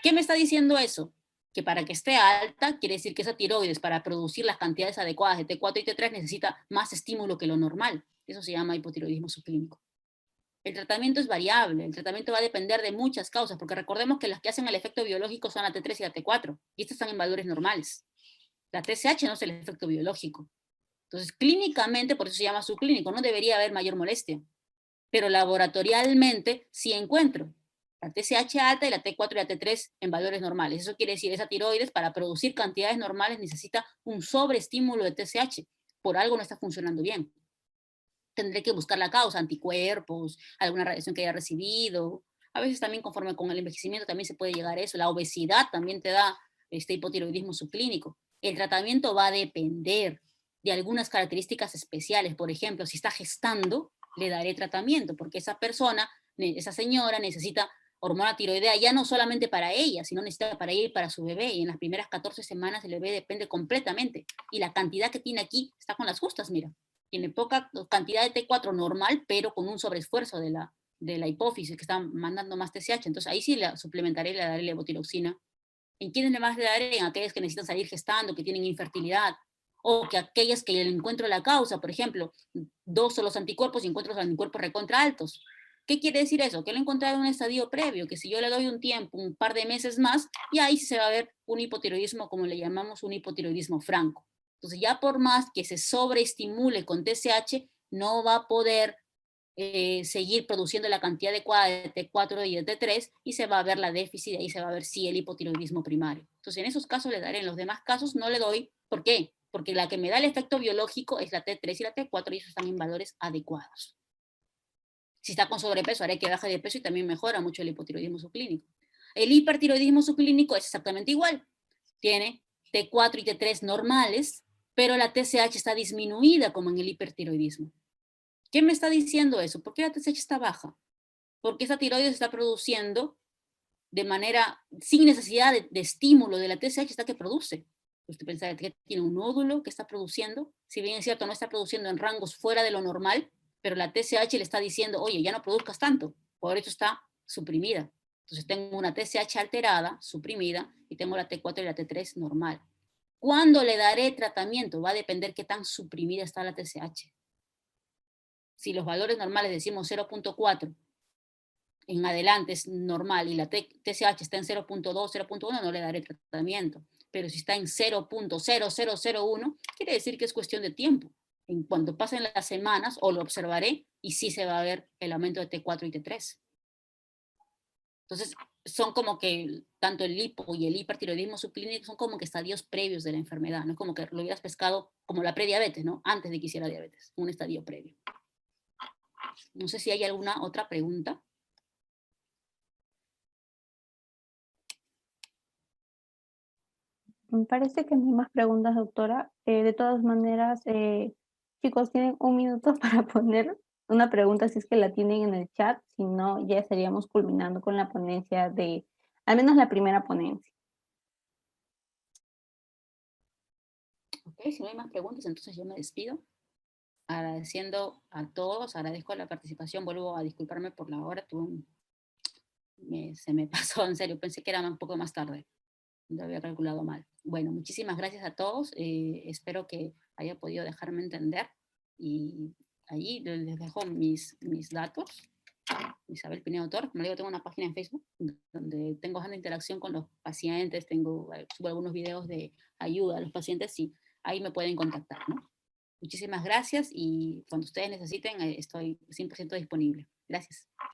¿Qué me está diciendo eso? Que para que esté alta, quiere decir que esa tiroides, para producir las cantidades adecuadas de T4 y T3, necesita más estímulo que lo normal. Eso se llama hipotiroidismo subclínico. El tratamiento es variable, el tratamiento va a depender de muchas causas, porque recordemos que las que hacen el efecto biológico son la T3 y la T4, y estas están en valores normales. La TSH no es el efecto biológico. Entonces, clínicamente, por eso se llama subclínico, no debería haber mayor molestia. Pero laboratorialmente sí encuentro la TSH alta y la T4 y la T3 en valores normales. Eso quiere decir, esa tiroides para producir cantidades normales necesita un sobreestímulo de TSH. Por algo no está funcionando bien. Tendré que buscar la causa, anticuerpos, alguna radiación que haya recibido. A veces también conforme con el envejecimiento también se puede llegar a eso. La obesidad también te da hipotiroidismo subclínico. El tratamiento va a depender de algunas características especiales. Por ejemplo, si está gestando, le daré tratamiento, porque esa persona, esa señora necesita hormona tiroidea, ya no solamente para ella, sino necesita para ella y para su bebé. Y en las primeras 14 semanas el bebé depende completamente. Y la cantidad que tiene aquí está con las justas, mira. Tiene poca cantidad de T4 normal, pero con un sobreesfuerzo de la hipófisis que está mandando más TSH. Entonces ahí sí la suplementaré, le daré levotiroxina. ¿En quiénes le más le daré? En aquellas que necesitan salir gestando, que tienen infertilidad, o que aquellas que le encuentro la causa, por ejemplo, 2 son los anticuerpos y encuentro los anticuerpos recontra altos. ¿Qué quiere decir eso? Que lo he encontrado en un estadio previo, que si yo le doy un tiempo, un par de meses más, y ahí sí se va a ver un hipotiroidismo, como le llamamos un hipotiroidismo franco. Entonces ya por más que se sobreestimule con TSH, no va a poder seguir produciendo la cantidad adecuada de T4 y de T3 y se va a ver la déficit y ahí se va a ver sí el hipotiroidismo primario. Entonces en esos casos le daré, en los demás casos no le doy. ¿Por qué? Porque la que me da el efecto biológico es la T3 y la T4 y esos están en valores adecuados. Si está con sobrepeso, haré que baje de peso y también mejora mucho el hipotiroidismo subclínico. El hipertiroidismo subclínico es exactamente igual. Tiene T4 y T3 normales, pero la TSH está disminuida como en el hipertiroidismo. ¿Qué me está diciendo eso? ¿Por qué la TSH está baja? Porque esa tiroides se está produciendo de manera, sin necesidad de estímulo de la TSH, está que produce. Usted pensaría que tiene un nódulo que está produciendo, si bien es cierto, no está produciendo en rangos fuera de lo normal, pero la TSH le está diciendo, oye, ya no produzcas tanto, por eso está suprimida. Entonces tengo una TSH alterada, suprimida, y tengo la T4 y la T3 normal. ¿Cuándo le daré tratamiento? Va a depender qué tan suprimida está la TSH. Si los valores normales decimos 0.4 en adelante es normal y la TSH está en 0.2, 0.1, no le daré tratamiento. Pero si está en 0.0001, quiere decir que es cuestión de tiempo. En cuanto pasen las semanas, o lo observaré y sí se va a ver el aumento de T4 y T3. Entonces, son como que tanto el hipo y el hipertiroidismo subclínico son como que estadios previos de la enfermedad, no es como que lo hubieras pescado como la prediabetes, ¿no? Antes de que hiciera diabetes, un estadio previo. No sé si hay alguna otra pregunta. Me parece que no hay más preguntas, doctora. De todas maneras, chicos, tienen un minuto para poner una pregunta si es que la tienen en el chat, si no, ya estaríamos culminando con la ponencia de, al menos la primera ponencia. Ok, si no hay más preguntas, entonces yo me despido. Agradeciendo a todos, agradezco la participación, vuelvo a disculparme por la hora, se me pasó, en serio, pensé que era un poco más tarde, lo había calculado mal. Bueno, muchísimas gracias a todos, espero que haya podido dejarme entender y ahí les dejo mis datos. Isabel Pinedo Tor, como le digo, tengo una página en Facebook donde tengo bastante interacción con los pacientes, subo algunos videos de ayuda a los pacientes y ahí me pueden contactar, ¿no? Muchísimas gracias y cuando ustedes necesiten estoy 100% disponible. Gracias.